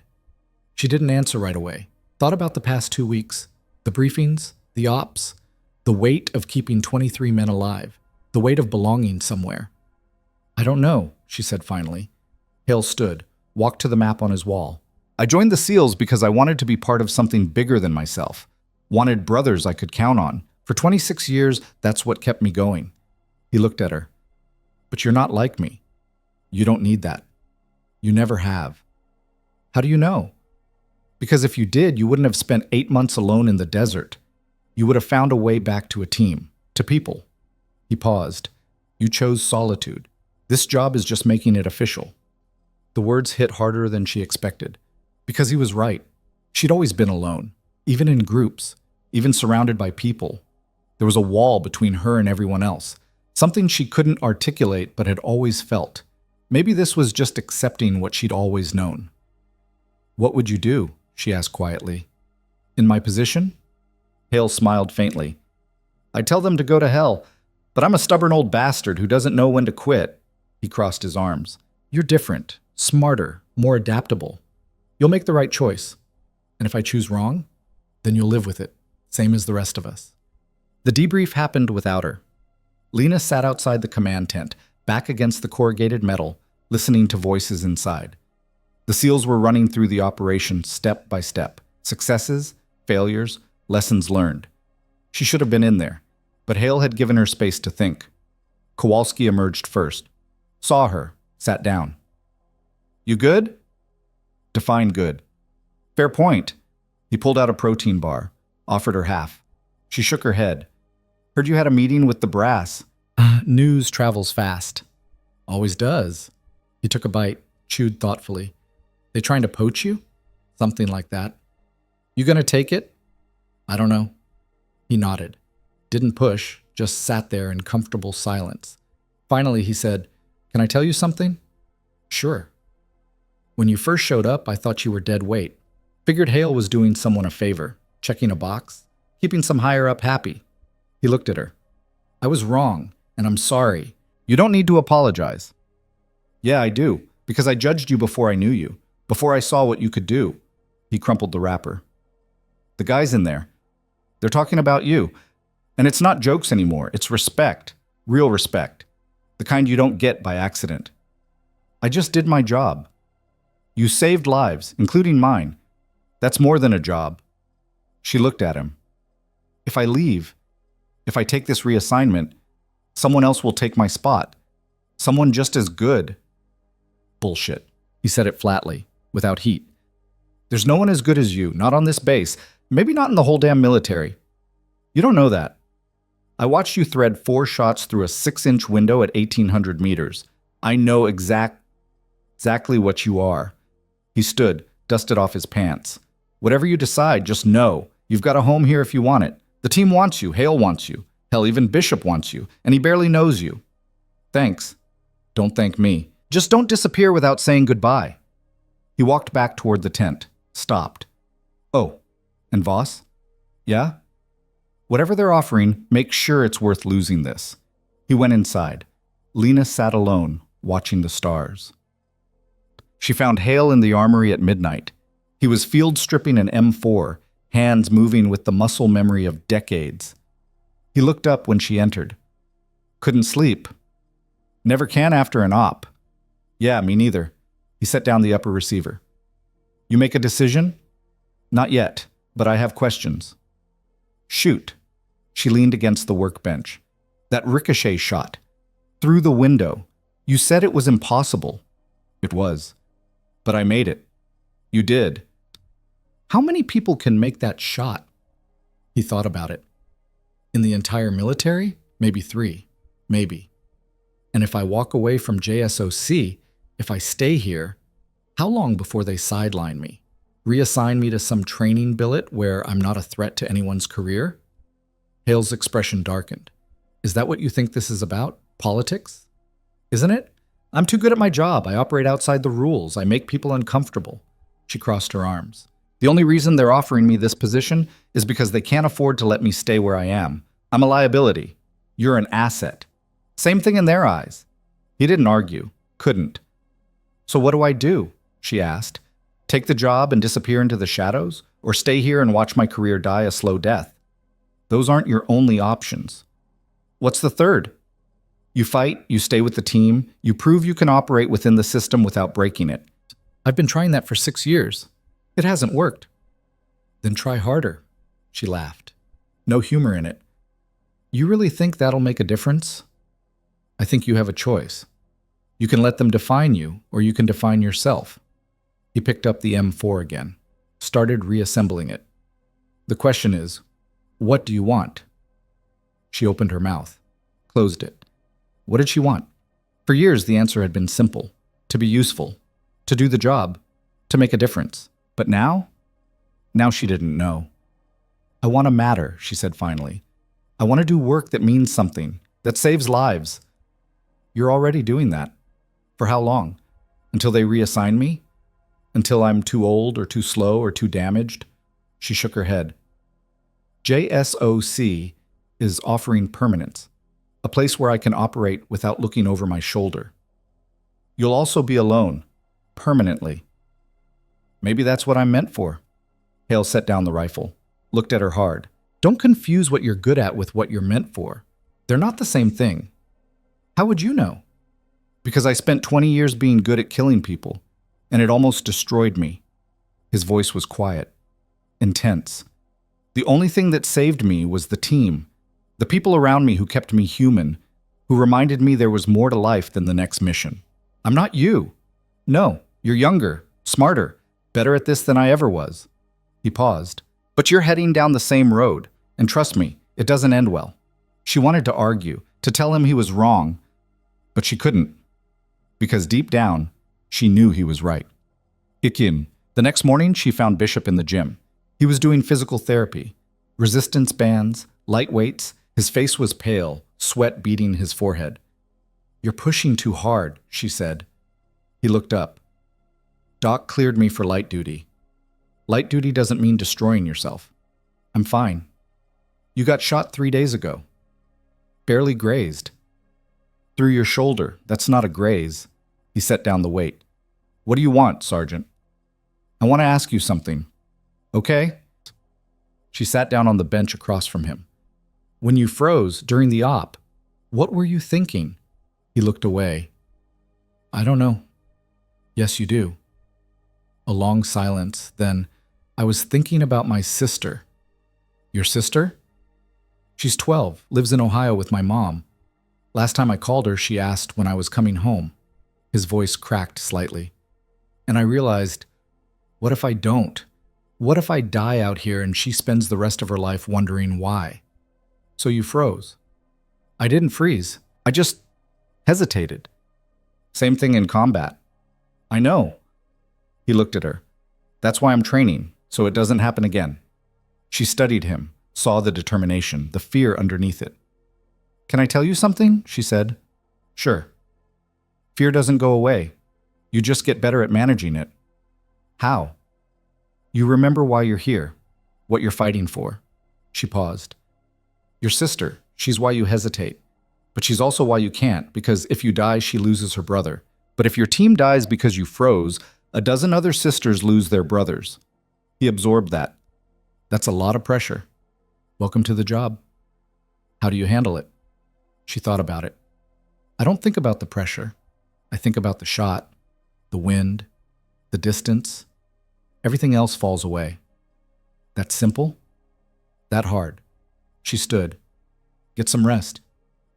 She didn't answer right away. Thought about the past 2 weeks. The briefings, the ops, the weight of keeping 23 men alive, the weight of belonging somewhere. "I don't know," she said finally. Hale stood, walked to the map on his wall. "I joined the SEALs because I wanted to be part of something bigger than myself. Wanted brothers I could count on. For 26 years, that's what kept me going." He looked at her. "But you're not like me. You don't need that. You never have." "How do you know?" "Because if you did, you wouldn't have spent 8 months alone in the desert. You would have found a way back to a team, to people." He paused. "You chose solitude. This job is just making it official." The words hit harder than she expected. Because he was right. She'd always been alone, even in groups, even surrounded by people. There was a wall between her and everyone else, something she couldn't articulate but had always felt. Maybe this was just accepting what she'd always known. "What would you do?" she asked quietly. "In my position?" Hale smiled faintly. "I'd tell them to go to hell, but I'm a stubborn old bastard who doesn't know when to quit." He crossed his arms. "You're different, smarter, more adaptable. You'll make the right choice. And if I choose wrong, then you'll live with it, same as the rest of us." The debrief happened without her. Lena sat outside the command tent, back against the corrugated metal, listening to voices inside. The SEALs were running through the operation step by step. Successes, failures, lessons learned. She should have been in there, but Hale had given her space to think. Kowalski emerged first. Saw her, sat down. "You good?" "Define good." "Fair point." He pulled out a protein bar, offered her half. She shook her head. "Heard you had a meeting with the brass." News travels fast." "Always does." He took a bite, chewed thoughtfully. "They trying to poach you?" "Something like that." "You gonna take it?" "I don't know." He nodded. Didn't push, just sat there in comfortable silence. Finally, he said, "Can I tell you something?" "Sure." When you first showed up, I thought you were dead weight. Figured Hale was doing someone a favor, checking a box, keeping some higher up happy. He looked at her. I was wrong, and I'm sorry. You don't need to apologize. Yeah, I do, because I judged you before I knew you, before I saw what you could do. He crumpled the wrapper. The guys in there, they're talking about you. And it's not jokes anymore, it's respect, real respect, the kind you don't get by accident. I just did my job. You saved lives, including mine. That's more than a job. She looked at him. If I leave, if I take this reassignment, someone else will take my spot. Someone just as good. Bullshit. He said it flatly, without heat. There's no one as good as you, not on this base, maybe not in the whole damn military. You don't know that. I watched you thread 4 shots through a 6-inch window at 1,800 meters. I know exactly what you are. He stood, dusted off his pants. Whatever you decide, just know. You've got a home here if you want it. The team wants you, Hale wants you. Hell, even Bishop wants you, and he barely knows you. Thanks. Don't thank me. Just don't disappear without saying goodbye. He walked back toward the tent, stopped. Oh, and Voss? Yeah? Whatever they're offering, make sure it's worth losing this. He went inside. Lena sat alone, watching the stars. She found Hale in the armory at midnight. He was field stripping an M4, hands moving with the muscle memory of decades. He looked up when she entered. Couldn't sleep. Never can after an op. Yeah, me neither. He set down the upper receiver. You make a decision? Not yet, but I have questions. Shoot. She leaned against the workbench. That ricochet shot. Through the window. You said it was impossible. It was. But I made it. You did. How many people can make that shot? He thought about it. In the entire military? Maybe 3. Maybe. And if I walk away from JSOC, if I stay here, how long before they sideline me? Reassign me to some training billet where I'm not a threat to anyone's career? Hale's expression darkened. Is that what you think this is about? Politics? Isn't it? I'm too good at my job. I operate outside the rules. I make people uncomfortable. She crossed her arms. The only reason they're offering me this position is because they can't afford to let me stay where I am. I'm a liability. You're an asset. Same thing in their eyes. He didn't argue. Couldn't. So what do I do? She asked. Take the job and disappear into the shadows? Or stay here and watch my career die a slow death? Those aren't your only options. What's the third? You fight, you stay with the team, you prove you can operate within the system without breaking it. I've been trying that for 6 years. It hasn't worked. Then try harder, she laughed. No humor in it. You really think that'll make a difference? I think you have a choice. You can let them define you, or you can define yourself. He picked up the M4 again, started reassembling it. The question is, what do you want? She opened her mouth, closed it. What did she want? For years, the answer had been simple. To be useful. To do the job. To make a difference. But now? Now she didn't know. I want to matter, she said finally. I want to do work that means something, that saves lives. You're already doing that. For how long? Until they reassign me? Until I'm too old or too slow or too damaged? She shook her head. JSOC is offering permanence, a place where I can operate without looking over my shoulder. You'll also be alone, permanently. Maybe that's what I'm meant for. Hale set down the rifle, looked at her hard. Don't confuse what you're good at with what you're meant for. They're not the same thing. How would you know? Because I spent 20 years being good at killing people, and it almost destroyed me. His voice was quiet, intense. The only thing that saved me was the team, the people around me who kept me human, who reminded me there was more to life than the next mission. I'm not you. No, you're younger, smarter, better at this than I ever was. He paused. But you're heading down the same road, and trust me, it doesn't end well. She wanted to argue, to tell him he was wrong, but she couldn't, because deep down, she knew he was right. Ikin. The next morning, she found Bishop in the gym. He was doing physical therapy, resistance bands, light weights. His face was pale, sweat beading his forehead. You're pushing too hard, she said. He looked up. Doc cleared me for light duty. Light duty doesn't mean destroying yourself. I'm fine. You got shot 3 days ago. Barely grazed. Through your shoulder. That's not a graze. He set down the weight. What do you want, Sergeant? I want to ask you something. Okay? She sat down on the bench across from him. When you froze during the op, what were you thinking? He looked away. I don't know. Yes, you do. A long silence. Then, I was thinking about my sister. Your sister? She's 12, lives in Ohio with my mom. Last time I called her, she asked when I was coming home. His voice cracked slightly. And I realized, what if I don't? What if I die out here and she spends the rest of her life wondering why? So you froze. I didn't freeze. I just hesitated. Same thing in combat. I know. He looked at her. That's why I'm training, so it doesn't happen again. She studied him, saw the determination, the fear underneath it. Can I tell you something? She said. Sure. Fear doesn't go away. You just get better at managing it. How? You remember why you're here, what you're fighting for. She paused. Your sister, she's why you hesitate. But she's also why you can't, because if you die, she loses her brother. But if your team dies because you froze, a dozen other sisters lose their brothers. He absorbed that. That's a lot of pressure. Welcome to the job. How do you handle it? She thought about it. I don't think about the pressure. I think about the shot, the wind, the distance. Everything else falls away. That simple? That hard. She stood. Get some rest.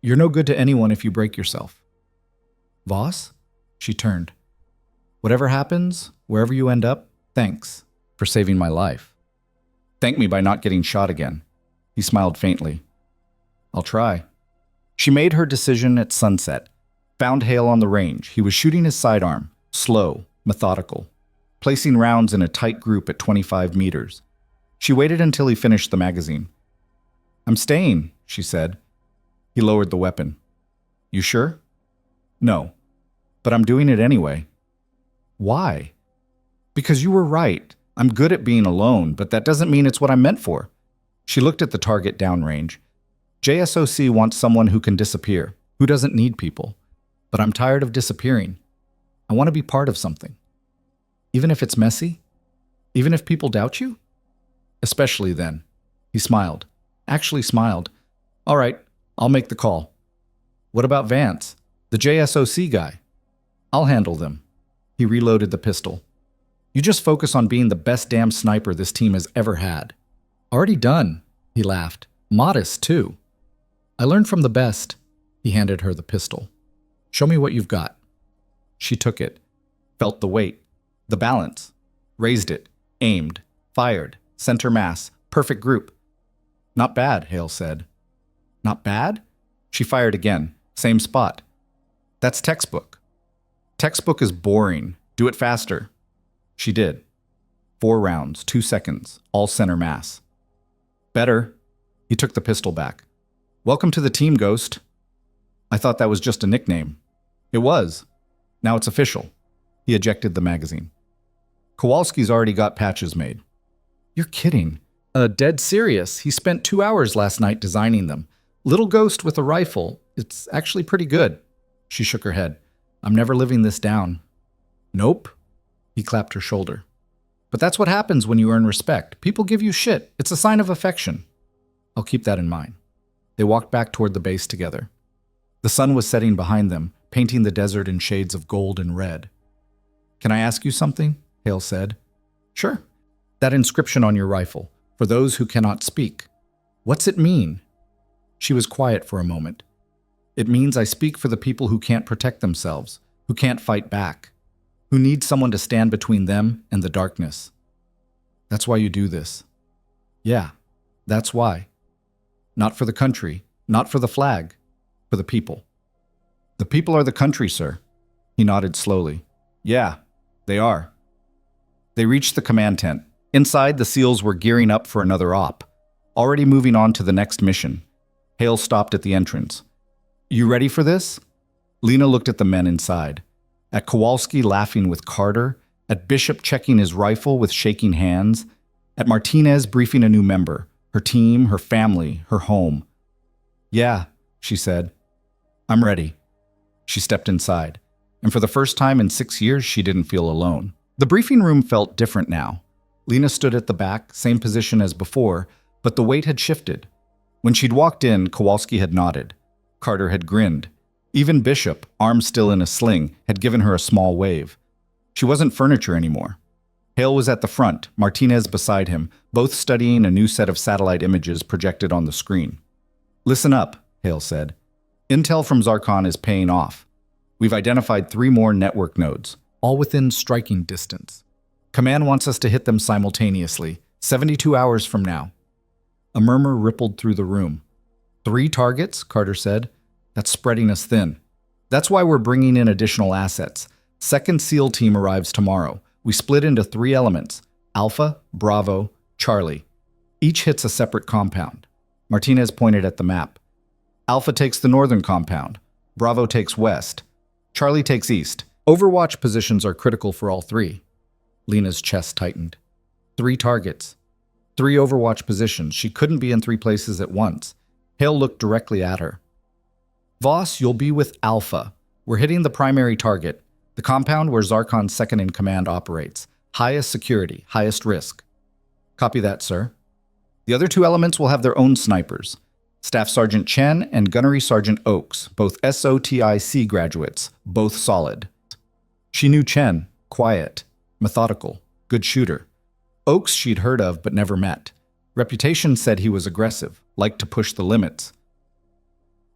You're no good to anyone if you break yourself. Voss? She turned. Whatever happens, wherever you end up, thanks for saving my life. Thank me by not getting shot again. He smiled faintly. I'll try. She made her decision at sunset. Found Hale on the range. He was shooting his sidearm, slow, methodical, placing rounds in a tight group at 25 meters. She waited until he finished the magazine. I'm staying, she said. He lowered the weapon. You sure? No, but I'm doing it anyway. Why? Because you were right. I'm good at being alone, but that doesn't mean it's what I'm meant for. She looked at the target downrange. JSOC wants someone who can disappear, who doesn't need people. But I'm tired of disappearing. I want to be part of something. Even if it's messy? Even if people doubt you? Especially then. He smiled. Actually smiled. All right, I'll make the call. What about Vance? The JSOC guy? I'll handle them. He reloaded the pistol. You just focus on being the best damn sniper this team has ever had. Already done, he laughed. Modest, too. I learned from the best. He handed her the pistol. Show me what you've got. She took it, felt the weight, the balance, raised it, aimed, fired, center mass, perfect group. Not bad, Hale said. Not bad? She fired again, same spot. That's textbook. Textbook is boring. Do it faster. She did. 4 rounds, 2 seconds, all center mass. Better. He took the pistol back. Welcome to the team, Ghost. I thought that was just a nickname. It was. Now it's official. He ejected the magazine. Kowalski's already got patches made. You're kidding. Dead serious. He spent 2 hours last night designing them. Little Ghost with a rifle. It's actually pretty good. She shook her head. I'm never living this down. Nope. He clapped her shoulder. But that's what happens when you earn respect. People give you shit. It's a sign of affection. I'll keep that in mind. They walked back toward the base together. The sun was setting behind them, painting the desert in shades of gold and red. Can I ask you something? Hale said. Sure. That inscription on your rifle, for those who cannot speak. What's it mean? She was quiet for a moment. It means I speak for the people who can't protect themselves, who can't fight back, who need someone to stand between them and the darkness. That's why you do this. Yeah, that's why. Not for the country, not for the flag, for the people. The people are the country, sir. He nodded slowly. Yeah, they are. They reached the command tent. Inside, the SEALs were gearing up for another op, already moving on to the next mission. Hale stopped at the entrance. You ready for this? Lena looked at the men inside, at Kowalski laughing with Carter, at Bishop checking his rifle with shaking hands, at Martinez briefing a new member, her team, her family, her home. "Yeah," she said. "I'm ready." She stepped inside, and for the first time in 6 years, she didn't feel alone. The briefing room felt different now. Lena stood at the back, same position as before, but the weight had shifted. When she'd walked in, Kowalski had nodded. Carter had grinned. Even Bishop, arm still in a sling, had given her a small wave. She wasn't furniture anymore. Hale was at the front, Martinez beside him, both studying a new set of satellite images projected on the screen. "Listen up," Hale said. "Intel from Zarkon is paying off. We've identified 3 more network nodes, all within striking distance. Command wants us to hit them simultaneously, 72 hours from now." A murmur rippled through the room. 3 targets, Carter said. "That's spreading us thin. That's why we're bringing in additional assets. Second SEAL team arrives tomorrow. We split into 3 elements: Alpha, Bravo, Charlie. Each hits a separate compound." Martinez pointed at the map. "Alpha takes the northern compound. Bravo takes west. Charlie takes east. Overwatch positions are critical for all 3. Lena's chest tightened. 3 targets. 3 Overwatch positions. She couldn't be in 3 places at once. Hale looked directly at her. "Voss, you'll be with Alpha. We're hitting the primary target, the compound where Zarkon's second-in-command operates. Highest security, highest risk." "Copy that, sir." "The other 2 elements will have their own snipers. Staff Sergeant Chen and Gunnery Sergeant Oakes, both SOTIC graduates, both solid." She knew Chen, quiet, methodical, good shooter. Oakes she'd heard of but never met. Reputation said he was aggressive, liked to push the limits.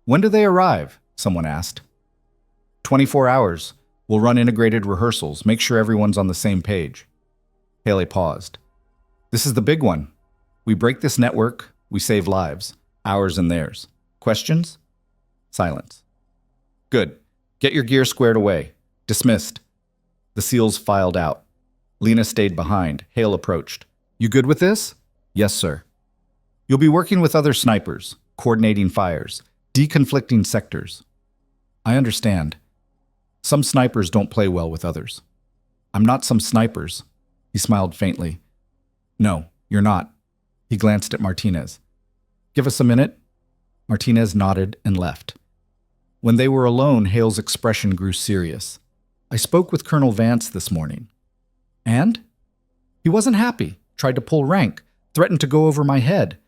"When do they arrive?" someone asked. 24 hours. We'll run integrated rehearsals, make sure everyone's on the same page." Haley paused. "This is the big one. We break this network, we save lives, ours and theirs. Questions?" Silence. "Good. Get your gear squared away. Dismissed." The SEALs filed out. Lena stayed behind. Hale approached. "You good with this?" "Yes, sir." "You'll be working with other snipers, coordinating fires, deconflicting sectors." "I understand. Some snipers don't play well with others." "I'm not some snipers." He smiled faintly. "No, you're not." He glanced at Martinez. "Give us a minute." Martinez nodded and left. When they were alone, Hale's expression grew serious. "I spoke with Colonel Vance this morning." "And?" "He wasn't happy, tried to pull rank, threatened to go over my head."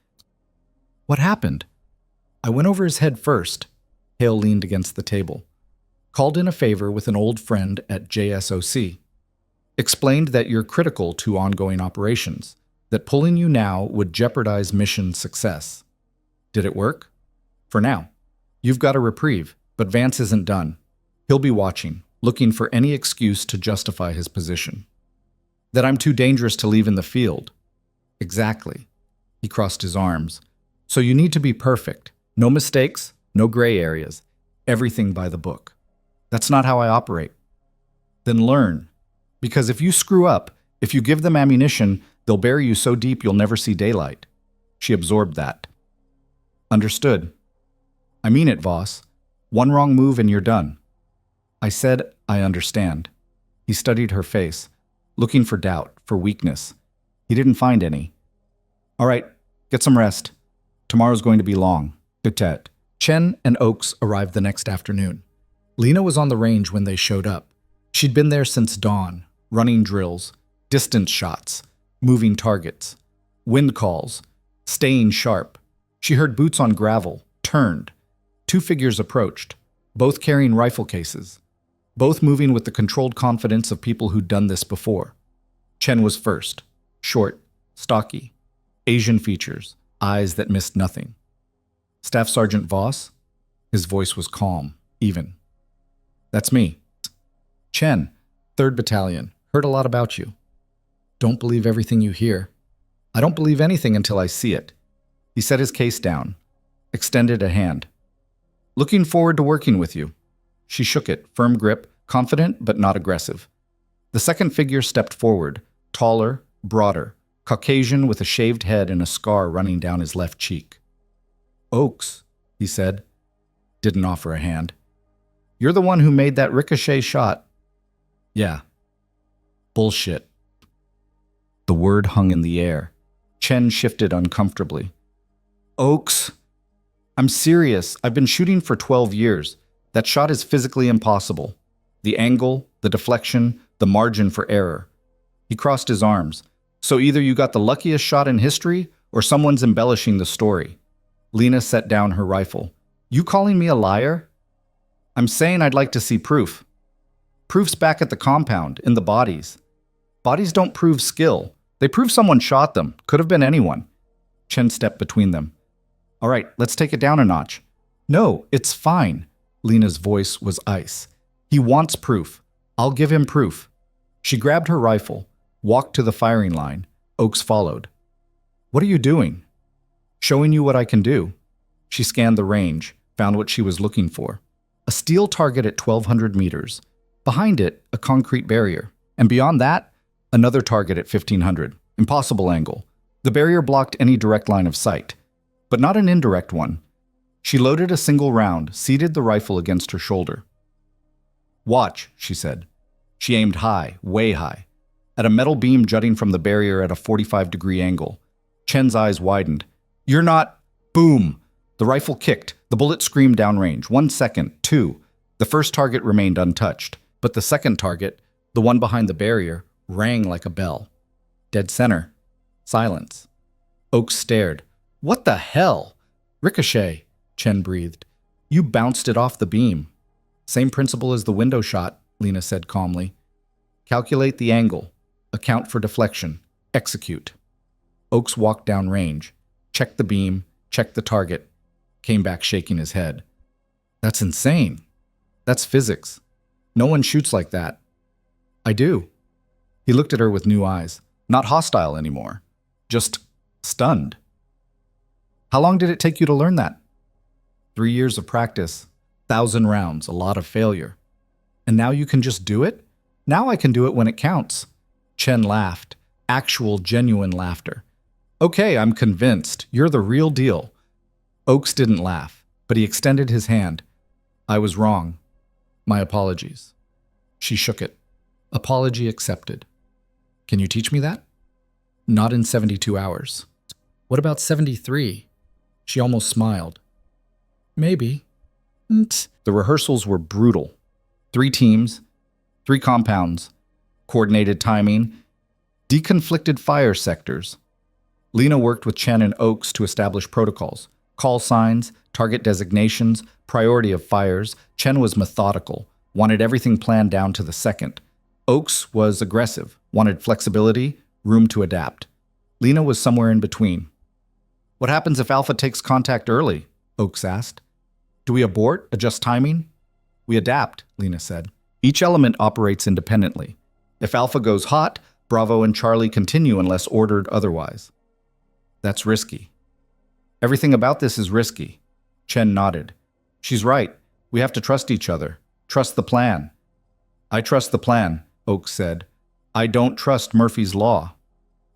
"What happened?" "I went over his head first." Hale leaned against the table. "Called in a favor with an old friend at JSOC. Explained that you're critical to ongoing operations, that pulling you now would jeopardize mission success. Did it work? For now. You've got a reprieve, but Vance isn't done. He'll be watching, looking for any excuse to justify his position. That I'm too dangerous to leave in the field." "Exactly." He crossed his arms. "So you need to be perfect. No mistakes, no gray areas. Everything by the book. That's not how I operate." "Then learn. Because if you screw up, if you give them ammunition, they'll bury you so deep you'll never see daylight." She absorbed that. "Understood." "I mean it, Voss. One wrong move and you're done." I said, "I understand." He studied her face, looking for doubt, for weakness. He didn't find any. "All right, get some rest. Tomorrow's going to be long." Tutet. Chen and Oakes arrived the next afternoon. Lena was on the range when they showed up. She'd been there since dawn, running drills, distance shots, moving targets, wind calls, staying sharp. She heard boots on gravel, turned. 2 figures approached, both carrying rifle cases, both moving with the controlled confidence of people who'd done this before. Chen was first, short, stocky, Asian features, eyes that missed nothing. "Staff Sergeant Voss?" His voice was calm, even. "That's me." "Chen, 3rd Battalion. Heard a lot about you." "Don't believe everything you hear." "I don't believe anything until I see it." He set his case down, extended a hand. "Looking forward to working with you." She shook it, firm grip, confident but not aggressive. The second figure stepped forward, taller, broader, Caucasian with a shaved head and a scar running down his left cheek. "Oakes," he said. Didn't offer a hand. "You're the one who made that ricochet shot." "Yeah." Bullshit. The word hung in the air. Chen shifted uncomfortably. Oaks, I'm serious. I've been shooting for 12 years. That shot is physically impossible. The angle, the deflection, the margin for error. He crossed his arms. So either you got the luckiest shot in history, or someone's embellishing the story. Lena set down her rifle. You calling me a liar? I'm saying I'd like to see proof. Proof's back at the compound, in the bodies. Bodies don't prove skill. They prove someone shot them. Could have been anyone. Chen stepped between them. All right, let's take it down a notch. No, it's fine. Lena's voice was ice. He wants proof. I'll give him proof. She grabbed her rifle, walked to the firing line. Oaks followed. What are you doing? Showing you what I can do. She scanned the range, found what she was looking for. A steel target at 1,200 meters. Behind it, a concrete barrier. And beyond that, another target at 1,500. Impossible angle. The barrier blocked any direct line of sight, but not an indirect one. She loaded a single round, seated the rifle against her shoulder. Watch, she said. She aimed high, way high, at a metal beam jutting from the barrier at a 45-degree angle. Chen's eyes widened. You're not... Boom! The rifle kicked. The bullet screamed downrange. 1 second, 2. The first target remained untouched, but the second target, the one behind the barrier, rang like a bell. Dead center. Silence. Oaks stared. What the hell? Ricochet, Chen breathed. You bounced it off the beam. Same principle as the window shot, Lena said calmly. Calculate the angle. Account for deflection. Execute. Oaks walked down range. Checked the beam. Checked the target. Came back shaking his head. That's insane. That's physics. No one shoots like that. I do. He looked at her with new eyes. Not hostile anymore. Just stunned. How long did it take you to learn that? 3 years of practice, 1,000 rounds, a lot of failure. And now you can just do it? Now I can do it when it counts. Chen laughed. Actual, genuine laughter. Okay, I'm convinced. You're the real deal. Oaks didn't laugh, but he extended his hand. I was wrong. My apologies. She shook it. Apology accepted. Can you teach me that? Not in 72 hours. What about 73? She almost smiled. Maybe. The rehearsals were brutal. 3 teams, 3 compounds, coordinated timing, deconflicted fire sectors. Lena worked with Chen and Oaks to establish protocols, call signs, target designations, priority of fires. Chen was methodical, wanted everything planned down to the second. Oaks was aggressive, wanted flexibility, room to adapt. Lena was somewhere in between. What happens if Alpha takes contact early? Oaks asked. Do we abort, adjust timing? We adapt, Lena said. Each element operates independently. If Alpha goes hot, Bravo and Charlie continue unless ordered otherwise. That's risky. Everything about this is risky. Chen nodded. She's right. We have to trust each other. Trust the plan. I trust the plan, Oaks said. I don't trust Murphy's Law.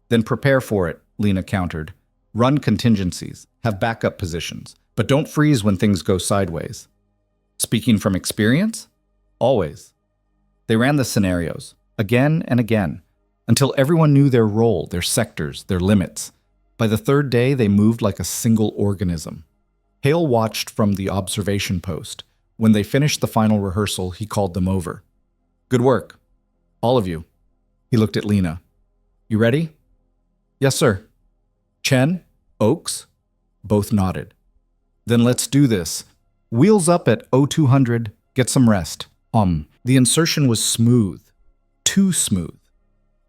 Then prepare for it, Lena countered. Run contingencies, have backup positions, but don't freeze when things go sideways. Speaking from experience? Always. They ran the scenarios, again and again, until everyone knew their role, their sectors, their limits. By the 3rd day, they moved like a single organism. Hale watched from the observation post. When they finished the final rehearsal, he called them over. Good work. All of you. He looked at Lena. You ready? Yes, sir. Chen? Oaks? Both nodded. Then let's do this. Wheels up at 0200. Get some rest. The insertion was smooth. Too smooth.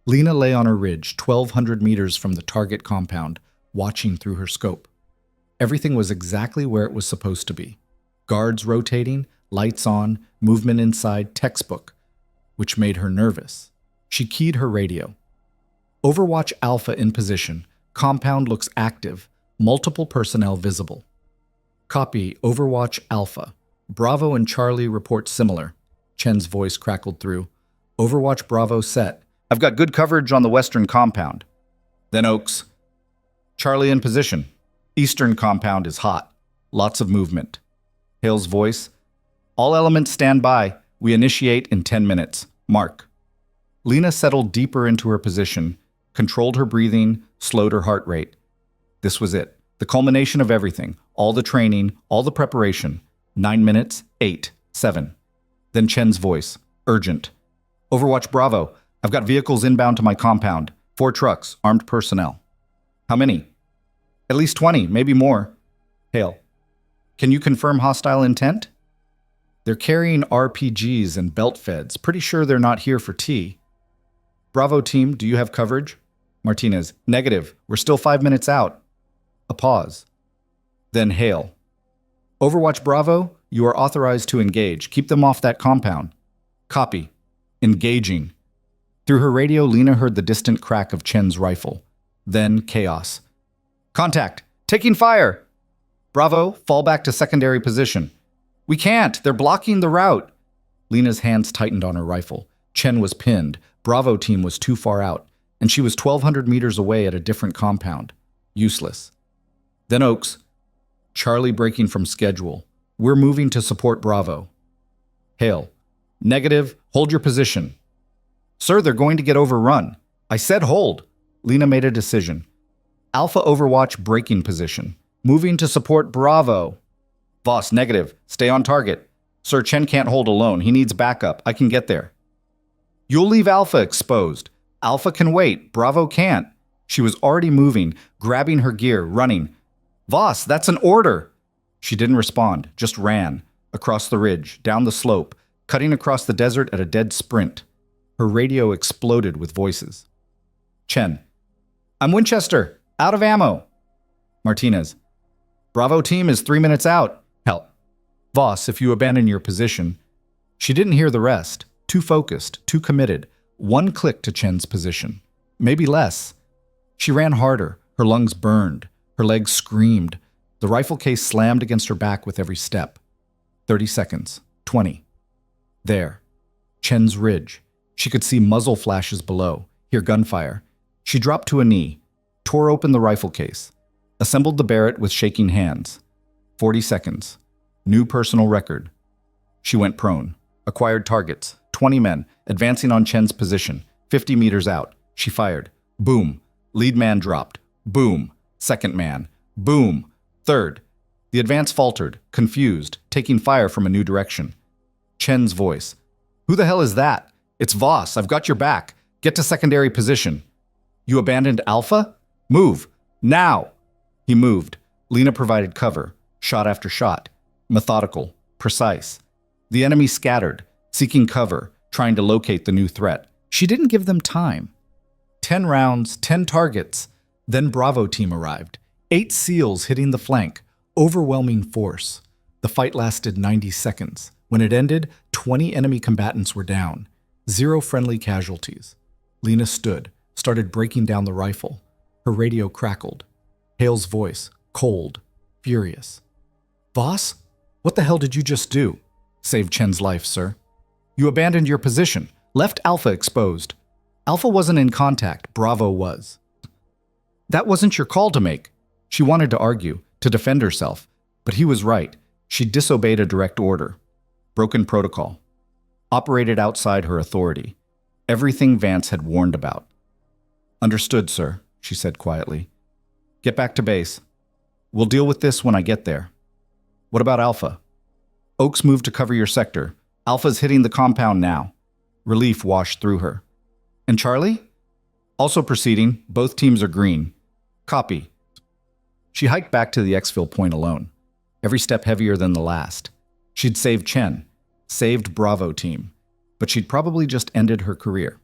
Lena lay on a ridge 1,200 meters from the target compound, watching through her scope. Everything was exactly where it was supposed to be. Guards rotating, lights on, movement inside, textbook, which made her nervous. She keyed her radio. Overwatch Alpha in position. Compound looks active. Multiple personnel visible. Copy Overwatch Alpha. Bravo and Charlie report similar. Chen's voice crackled through. Overwatch Bravo set. I've got good coverage on the western compound. Then Oaks. Charlie in position. Eastern compound is hot. Lots of movement. Hale's voice. All elements stand by. We initiate in 10 minutes. Mark. Lena settled deeper into her position, controlled her breathing, slowed her heart rate. This was it. The culmination of everything. All the training, all the preparation. 9 minutes, 8, 7. Then Chen's voice. Urgent. Overwatch Bravo. I've got vehicles inbound to my compound. 4 trucks, armed personnel. How many? At least 20, maybe more. Hale. Can you confirm hostile intent? They're carrying RPGs and belt feds. Pretty sure they're not here for tea. Bravo team, do you have coverage? Martinez. Negative. We're still 5 minutes out. A pause. Then Hale. Overwatch Bravo, you are authorized to engage. Keep them off that compound. Copy. Engaging. Through her radio, Lena heard the distant crack of Chen's rifle. Then chaos. Contact. Taking fire. Bravo, fall back to secondary position. We can't. They're blocking the route. Lena's hands tightened on her rifle. Chen was pinned. Bravo team was too far out, and she was 1,200 meters away at a different compound. Useless. Then Oaks. Charlie breaking from schedule. We're moving to support Bravo. Hale. Negative. Hold your position. Sir, they're going to get overrun. I said hold. Lena made a decision. Alpha Overwatch breaking position. Moving to support Bravo. Voss, negative. Stay on target. Sir, Chen can't hold alone. He needs backup. I can get there. You'll leave Alpha exposed. Alpha can wait. Bravo can't. She was already moving, grabbing her gear, running. Voss, that's an order. She didn't respond, just ran. Across the ridge, down the slope, cutting across the desert at a dead sprint. Her radio exploded with voices. Chen. I'm Winchester. Out of ammo. Martinez. Bravo team is 3 minutes out. Help. Voss, if you abandon your position. She didn't hear the rest. Too focused, too committed. 1 click to Chen's position. Maybe less. She ran harder. Her lungs burned. Her legs screamed. The rifle case slammed against her back with every step. 30 seconds. 20. There. Chen's ridge. She could see muzzle flashes below, hear gunfire. She dropped to a knee, tore open the rifle case, assembled the Barrett with shaking hands. 40 seconds. New personal record. She went prone. Acquired targets. 20 men, advancing on Chen's position. 50 meters out. She fired. Boom. Lead man dropped. Boom. Second man. Boom. Third. The advance faltered, confused, taking fire from a new direction. Chen's voice. Who the hell is that? It's Voss. I've got your back. Get to secondary position. You abandoned Alpha? Move. Now. He moved. Lena provided cover. Shot after shot. Methodical. Precise. The enemy scattered, seeking cover, trying to locate the new threat. She didn't give them time. 10 rounds, 10 targets. Then Bravo team arrived. 8 SEALs hitting the flank. Overwhelming force. The fight lasted 90 seconds. When it ended, 20 enemy combatants were down. 0 friendly casualties. Lena stood, started breaking down the rifle. Her radio crackled. Hale's voice, cold, furious. Voss? What the hell did you just do? Saved Chen's life, sir. You abandoned your position, left Alpha exposed. Alpha wasn't in contact, Bravo was. That wasn't your call to make. She wanted to argue, to defend herself, but he was right. She disobeyed a direct order. Broken protocol. Operated outside her authority. Everything Vance had warned about. Understood, sir, she said quietly. Get back to base. We'll deal with this when I get there. What about Alpha? Oaks moved to cover your sector. Alpha's hitting the compound now. Relief washed through her. And Charlie? Also proceeding. Both teams are green. Copy. She hiked back to the exfil point alone. Every step heavier than the last. She'd saved Chen. Saved Bravo team. But she'd probably just ended her career.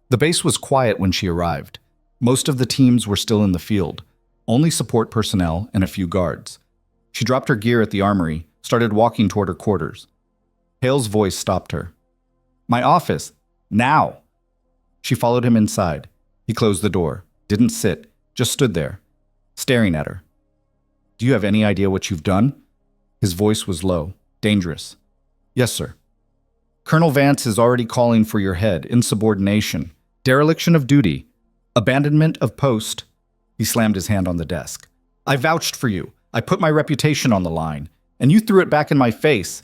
The base was quiet when she arrived. Most of the teams were still in the field. Only support personnel and a few guards. She dropped her gear at the armory, started walking toward her quarters. Hale's voice stopped her. My office. Now. She followed him inside. He closed the door. Didn't sit. Just stood there. Staring at her. Do you have any idea what you've done? His voice was low. Dangerous. Yes, sir. Colonel Vance is already calling for your head. Insubordination. Dereliction of duty. Abandonment of post. He slammed his hand on the desk. I vouched for you. I put my reputation on the line. And you threw it back in my face.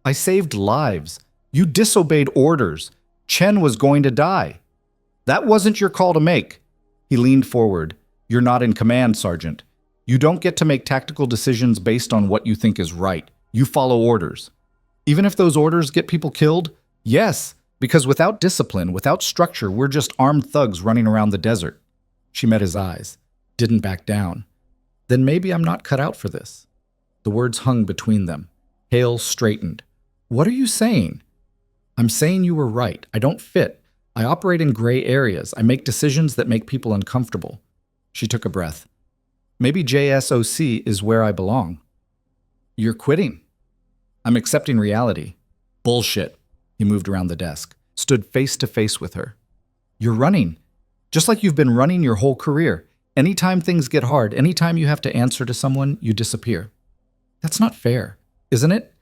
I saved lives. You disobeyed orders. Chen was going to die. That wasn't your call to make. He leaned forward. You're not in command, Sergeant. You don't get to make tactical decisions based on what you think is right. You follow orders. Even if those orders get people killed? Yes, because without discipline, without structure, we're just armed thugs running around the desert. She met his eyes, didn't back down. Then maybe I'm not cut out for this. The words hung between them. Hale straightened. What are you saying? I'm saying you were right. I don't fit. I operate in gray areas. I make decisions that make people uncomfortable. She took a breath. Maybe JSOC is where I belong. You're quitting. I'm accepting reality. Bullshit. He moved around the desk, stood face to face with her. You're running. Just like you've been running your whole career. Anytime things get hard, anytime you have to answer to someone, you disappear. That's not fair, isn't it?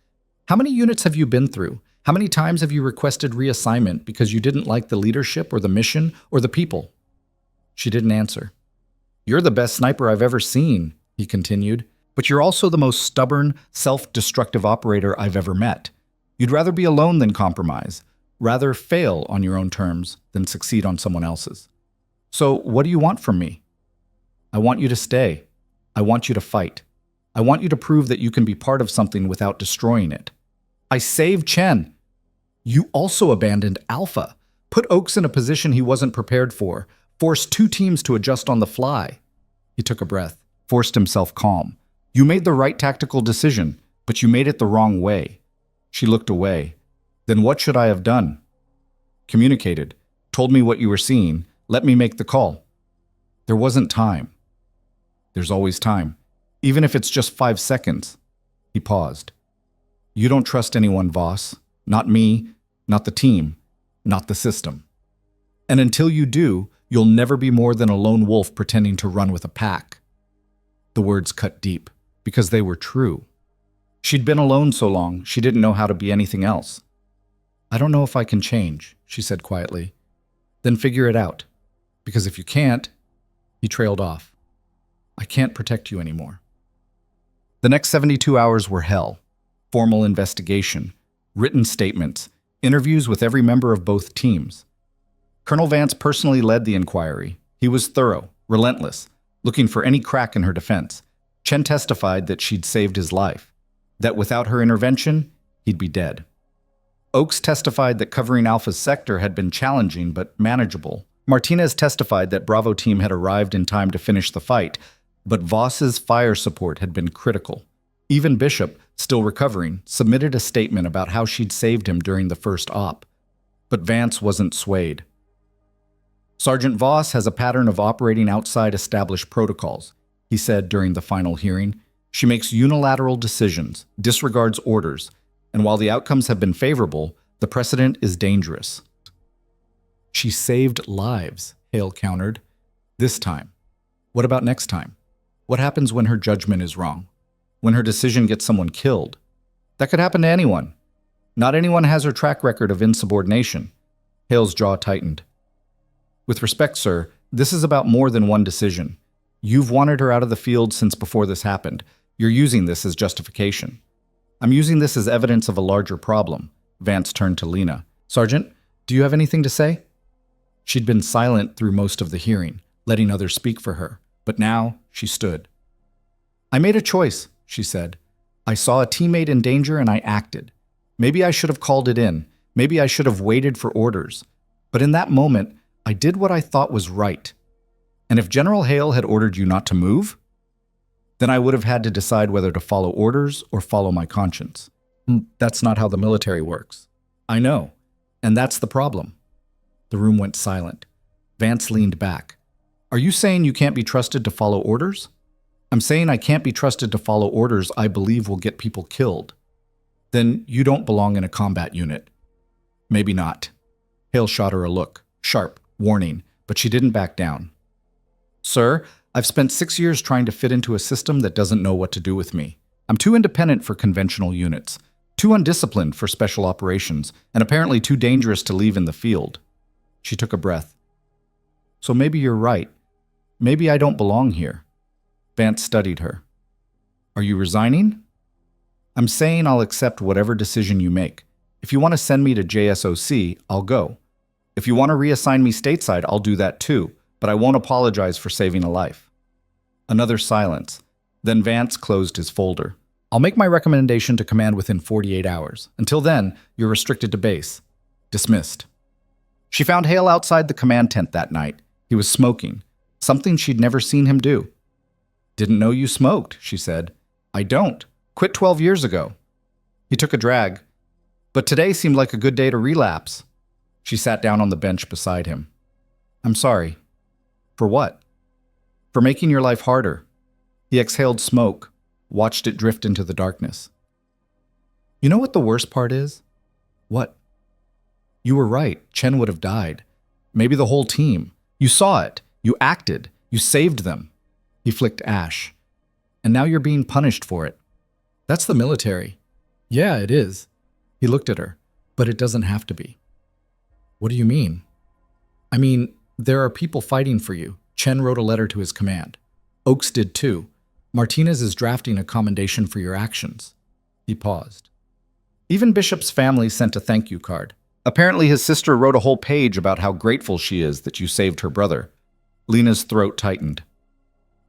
How many units have you been through? How many times have you requested reassignment because you didn't like the leadership or the mission or the people? She didn't answer. You're the best sniper I've ever seen, he continued, but you're also the most stubborn, self-destructive operator I've ever met. You'd rather be alone than compromise, rather fail on your own terms than succeed on someone else's. So what do you want from me? I want you to stay. I want you to fight. I want you to prove that you can be part of something without destroying it. I saved Chen. You also abandoned Alpha, put Oaks in a position he wasn't prepared for, forced two teams to adjust on the fly. He took a breath, forced himself calm. You made the right tactical decision, but you made it the wrong way. She looked away. Then what should I have done? Communicated, told me what you were seeing, let me make the call. There wasn't time. There's always time, even if it's just 5 seconds. He paused. You don't trust anyone, Voss. Not me, not the team, not the system. And until you do, you'll never be more than a lone wolf pretending to run with a pack. The words cut deep, because they were true. She'd been alone so long, she didn't know how to be anything else. I don't know if I can change, she said quietly. Then figure it out. Because if you can't, he trailed off. I can't protect you anymore. The next 72 hours were hell. Formal investigation, written statements, interviews with every member of both teams. Colonel Vance personally led the inquiry. He was thorough, relentless, looking for any crack in her defense. Chen testified that she'd saved his life, that without her intervention, he'd be dead. Oaks testified that covering Alpha's sector had been challenging but manageable. Martinez testified that Bravo team had arrived in time to finish the fight, but Voss's fire support had been critical. Even Bishop, still recovering, submitted a statement about how she'd saved him during the first op. But Vance wasn't swayed. Sergeant Voss has a pattern of operating outside established protocols, he said during the final hearing. She makes unilateral decisions, disregards orders, and while the outcomes have been favorable, the precedent is dangerous. She saved lives, Hale countered. This time. What about next time? What happens when her judgment is wrong? When her decision gets someone killed? That could happen to anyone. Not anyone has her track record of insubordination. Hale's jaw tightened. With respect, sir, this is about more than one decision. You've wanted her out of the field since before this happened. You're using this as justification. I'm using this as evidence of a larger problem. Vance turned to Lena. Sergeant, do you have anything to say? She'd been silent through most of the hearing, letting others speak for her, but now she stood. I made a choice, she said. I saw a teammate in danger and I acted. Maybe I should have called it in. Maybe I should have waited for orders. But in that moment, I did what I thought was right. And if General Hale had ordered you not to move, then I would have had to decide whether to follow orders or follow my conscience. That's not how the military works. I know, and that's the problem. The room went silent. Vance leaned back. Are you saying you can't be trusted to follow orders? I'm saying I can't be trusted to follow orders I believe will get people killed. Then you don't belong in a combat unit. Maybe not. Hale shot her a look, sharp, warning, but she didn't back down. Sir, I've spent 6 years trying to fit into a system that doesn't know what to do with me. I'm too independent for conventional units, too undisciplined for special operations, and apparently too dangerous to leave in the field. She took a breath. So maybe you're right. Maybe I don't belong here. Vance studied her. Are you resigning? I'm saying I'll accept whatever decision you make. If you want to send me to JSOC, I'll go. If you want to reassign me stateside, I'll do that too, but I won't apologize for saving a life. Another silence. Then Vance closed his folder. I'll make my recommendation to command within 48 hours. Until then, you're restricted to base. Dismissed. She found Hale outside the command tent that night. He was smoking, something she'd never seen him do. Didn't know you smoked, she said. I don't. Quit 12 years ago. He took a drag. But today seemed like a good day to relapse. She sat down on the bench beside him. I'm sorry. For what? For making your life harder. He exhaled smoke, watched it drift into the darkness. You know what the worst part is? What? You were right. Chen would have died. Maybe the whole team. You saw it. You acted. You saved them. He flicked ash. And now you're being punished for it. That's the military. Yeah, it is. He looked at her. But it doesn't have to be. What do you mean? I mean, there are people fighting for you. Chen wrote a letter to his command. Oakes did too. Martinez is drafting a commendation for your actions. He paused. Even Bishop's family sent a thank you card. Apparently his sister wrote a whole page about how grateful she is that you saved her brother. Lena's throat tightened.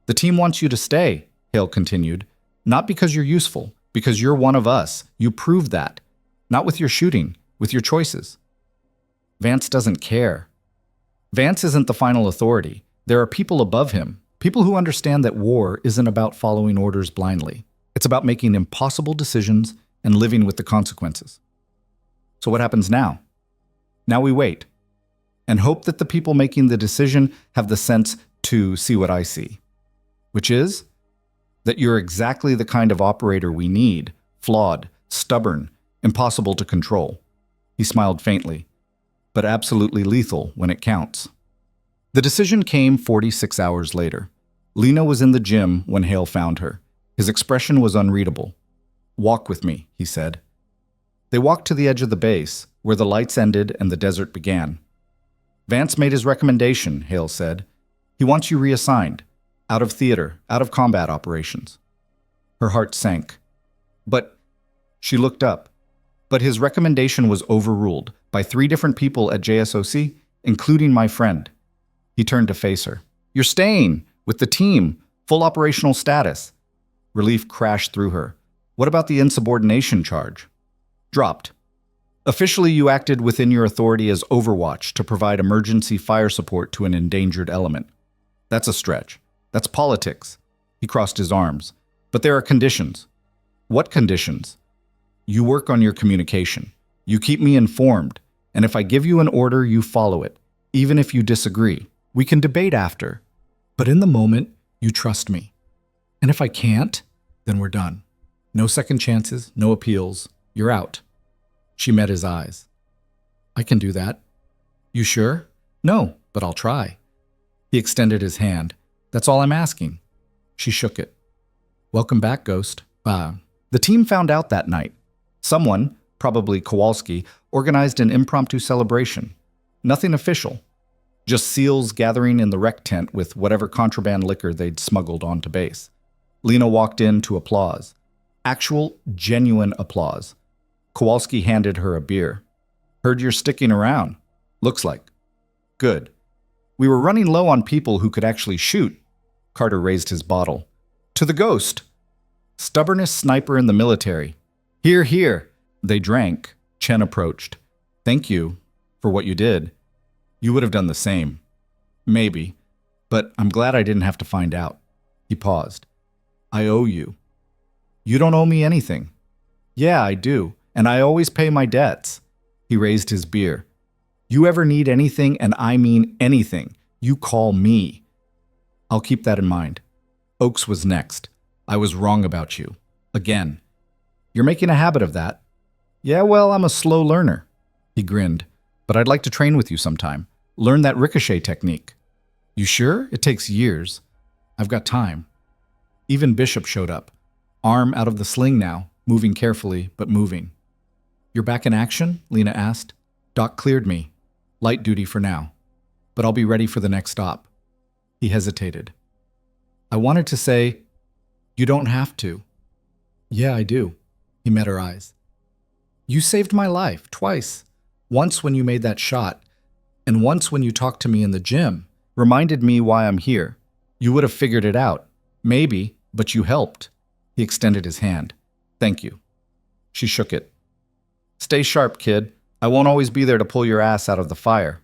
The team wants you to stay, Hale continued. Not because you're useful, because you're one of us. You proved that. Not with your shooting, with your choices. Vance doesn't care. Vance isn't the final authority. There are people above him, people who understand that war isn't about following orders blindly. It's about making impossible decisions and living with the consequences. So what happens now? Now we wait and hope that the people making the decision have the sense to see what I see, which is that you're exactly the kind of operator we need, flawed, stubborn, impossible to control. He smiled faintly, but absolutely lethal when it counts. The decision came 46 hours later. Lena was in the gym when Hale found her. His expression was unreadable. Walk with me, he said. They walked to the edge of the base, where the lights ended and the desert began. Vance made his recommendation, Hale said. He wants you reassigned, out of theater, out of combat operations. Her heart sank. But, she looked up. But his recommendation was overruled by 3 different people at JSOC, including my friend. He turned to face her. You're staying, with the team, full operational status. Relief crashed through her. What about the insubordination charge? Dropped. Officially, you acted within your authority as Overwatch to provide emergency fire support to an endangered element. That's a stretch. That's politics. He crossed his arms. But there are conditions. What conditions? You work on your communication. You keep me informed. And if I give you an order, you follow it. Even if you disagree. We can debate after. But in the moment, you trust me. And if I can't, then we're done. No second chances, no appeals. You're out. She met his eyes. I can do that. You sure? No, but I'll try. He extended his hand. That's all I'm asking. She shook it. Welcome back, Ghost. The team found out that night. Someone, probably Kowalski, organized an impromptu celebration. Nothing official. Just SEALs gathering in the rec tent with whatever contraband liquor they'd smuggled onto base. Lena walked in to applause. Actual, genuine applause. Kowalski handed her a beer. Heard you're sticking around. Looks like. Good. We were running low on people who could actually shoot. Carter raised his bottle. To the Ghost. Stubbornest sniper in the military. Here, here. They drank. Chen approached. Thank you for what you did. You would have done the same. Maybe. But I'm glad I didn't have to find out. He paused. I owe you. You don't owe me anything. Yeah, I do. And I always pay my debts. He raised his beer. You ever need anything, and I mean anything, you call me. I'll keep that in mind. Oakes was next. I was wrong about you. Again. You're making a habit of that. Yeah, well, I'm a slow learner. He grinned. But I'd like to train with you sometime. Learn that ricochet technique. You sure? It takes years. I've got time. Even Bishop showed up. Arm out of the sling now, moving carefully, but moving. You're back in action? Lena asked. Doc cleared me. Light duty for now. But I'll be ready for the next stop. He hesitated. I wanted to say, you don't have to. Yeah, I do. He met her eyes. You saved my life twice. Once when you made that shot, and once when you talked to me in the gym. Reminded me why I'm here. You would have figured it out. Maybe, but you helped. He extended his hand. Thank you. She shook it. Stay sharp, kid. I won't always be there to pull your ass out of the fire.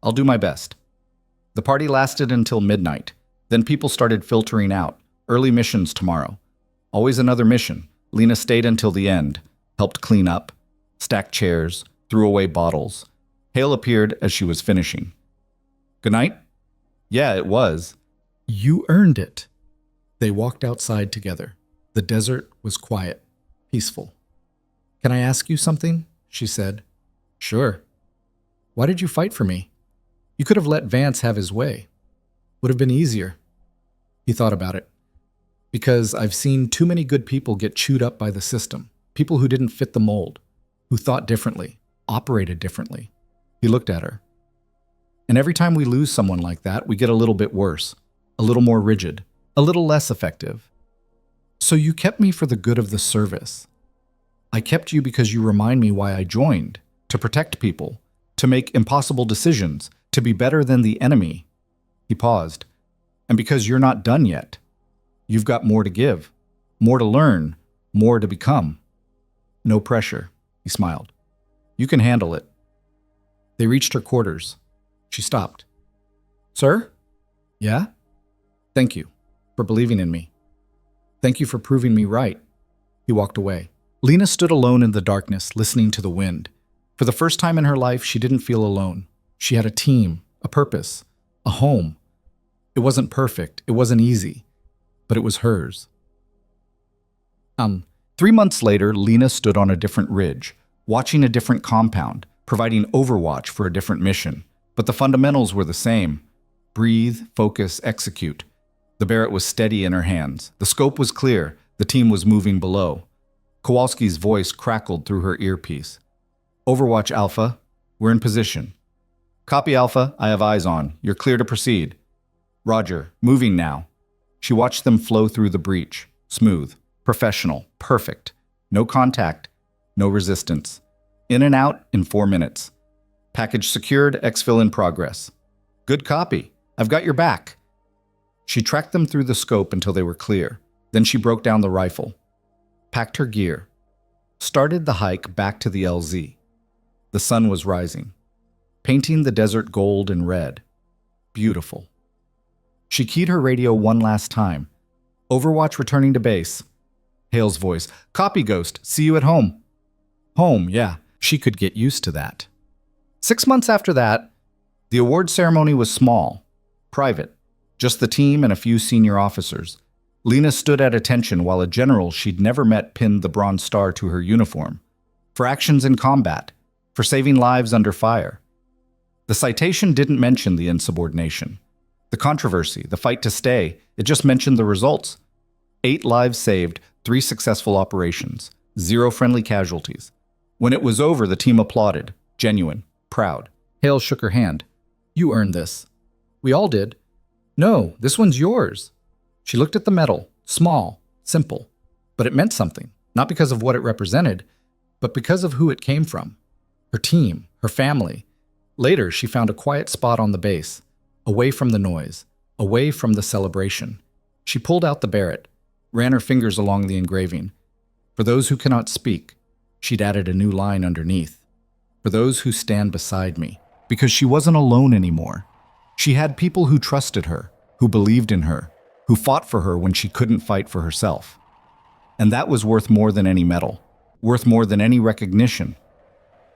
I'll do my best. The party lasted until midnight. Then people started filtering out. Early missions tomorrow. Always another mission. Lena stayed until the end, helped clean up, stacked chairs, threw away bottles. Hale appeared as she was finishing. Good night? Yeah, it was. You earned it. They walked outside together. The desert was quiet, peaceful. Can I ask you something? She said. Sure. Why did you fight for me? You could have let Vance have his way. Would have been easier. He thought about it. Because I've seen too many good people get chewed up by the system. People who didn't fit the mold, who thought differently, operated differently. He looked at her. And every time we lose someone like that, we get a little bit worse, a little more rigid, a little less effective. So you kept me for the good of the service. I kept you because you remind me why I joined, to protect people, to make impossible decisions, to be better than the enemy. He paused. And because you're not done yet. You've got more to give, more to learn, more to become. No pressure, he smiled. You can handle it. They reached her quarters. She stopped. Sir? Yeah? Thank you for believing in me. Thank you for proving me right. He walked away. Lena stood alone in the darkness, listening to the wind. For the first time in her life, she didn't feel alone. She had a team, a purpose, a home. It wasn't perfect. It wasn't easy. But it was hers. 3 months later, Lena stood on a different ridge, watching a different compound, providing overwatch for a different mission. But the fundamentals were the same. Breathe, focus, execute. The Barrett was steady in her hands. The scope was clear. The team was moving below. Kowalski's voice crackled through her earpiece. Overwatch Alpha, we're in position. Copy Alpha, I have eyes on. You're clear to proceed. Roger, moving now. She watched them flow through the breach. Smooth, professional, perfect. No contact, no resistance. In and out in 4 minutes. Package secured, exfil in progress. Good copy. I've got your back. She tracked them through the scope until they were clear. Then she broke down the rifle. Packed her gear. Started the hike back to the LZ. The sun was rising, painting the desert gold and red. Beautiful. She keyed her radio one last time. Overwatch returning to base. Hale's voice. Copy, Ghost. See you at home. Home, yeah. She could get used to that. 6 months after that, the award ceremony was small, private. Just the team and a few senior officers. Lena stood at attention while a general she'd never met pinned the Bronze Star to her uniform. For actions in combat. For saving lives under fire. The citation didn't mention the insubordination. The controversy, the fight to stay, it just mentioned the results. 8 lives saved, 3 successful operations, 0 friendly casualties. When it was over, the team applauded, genuine, proud. Hale shook her hand. You earned this. We all did. No, this one's yours. She looked at the medal, small, simple, but it meant something, not because of what it represented, but because of who it came from. Her team, her family. Later, she found a quiet spot on the base. Away from the noise, away from the celebration. She pulled out the Barrett, ran her fingers along the engraving. For those who cannot speak, she'd added a new line underneath. For those who stand beside me. Because she wasn't alone anymore. She had people who trusted her, who believed in her, who fought for her when she couldn't fight for herself. And that was worth more than any medal, worth more than any recognition.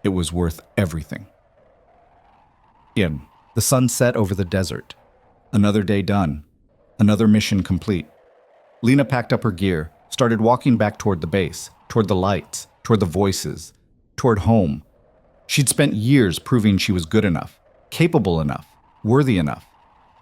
It was worth everything. The sun set over the desert. Another day done. Another mission complete. Lena packed up her gear, started walking back toward the base, toward the lights, toward the voices, toward home. She'd spent years proving she was good enough, capable enough, worthy enough.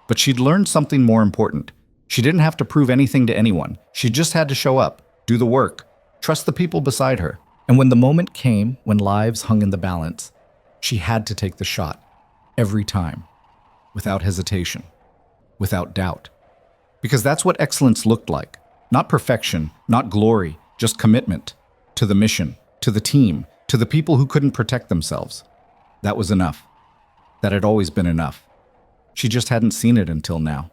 But she'd learned something more important. She didn't have to prove anything to anyone. She just had to show up, do the work, trust the people beside her. And when the moment came, when lives hung in the balance, she had to take the shot. Every time. Without hesitation. Without doubt. Because that's what excellence looked like. Not perfection, not glory, just commitment. To the mission. to the team, to the people who couldn't protect themselves. That was enough. That had always been enough. She just hadn't seen it until now.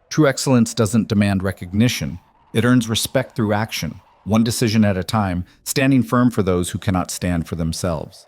True excellence doesn't demand recognition. It earns respect through action, one decision at a time, standing firm for those who cannot stand for themselves.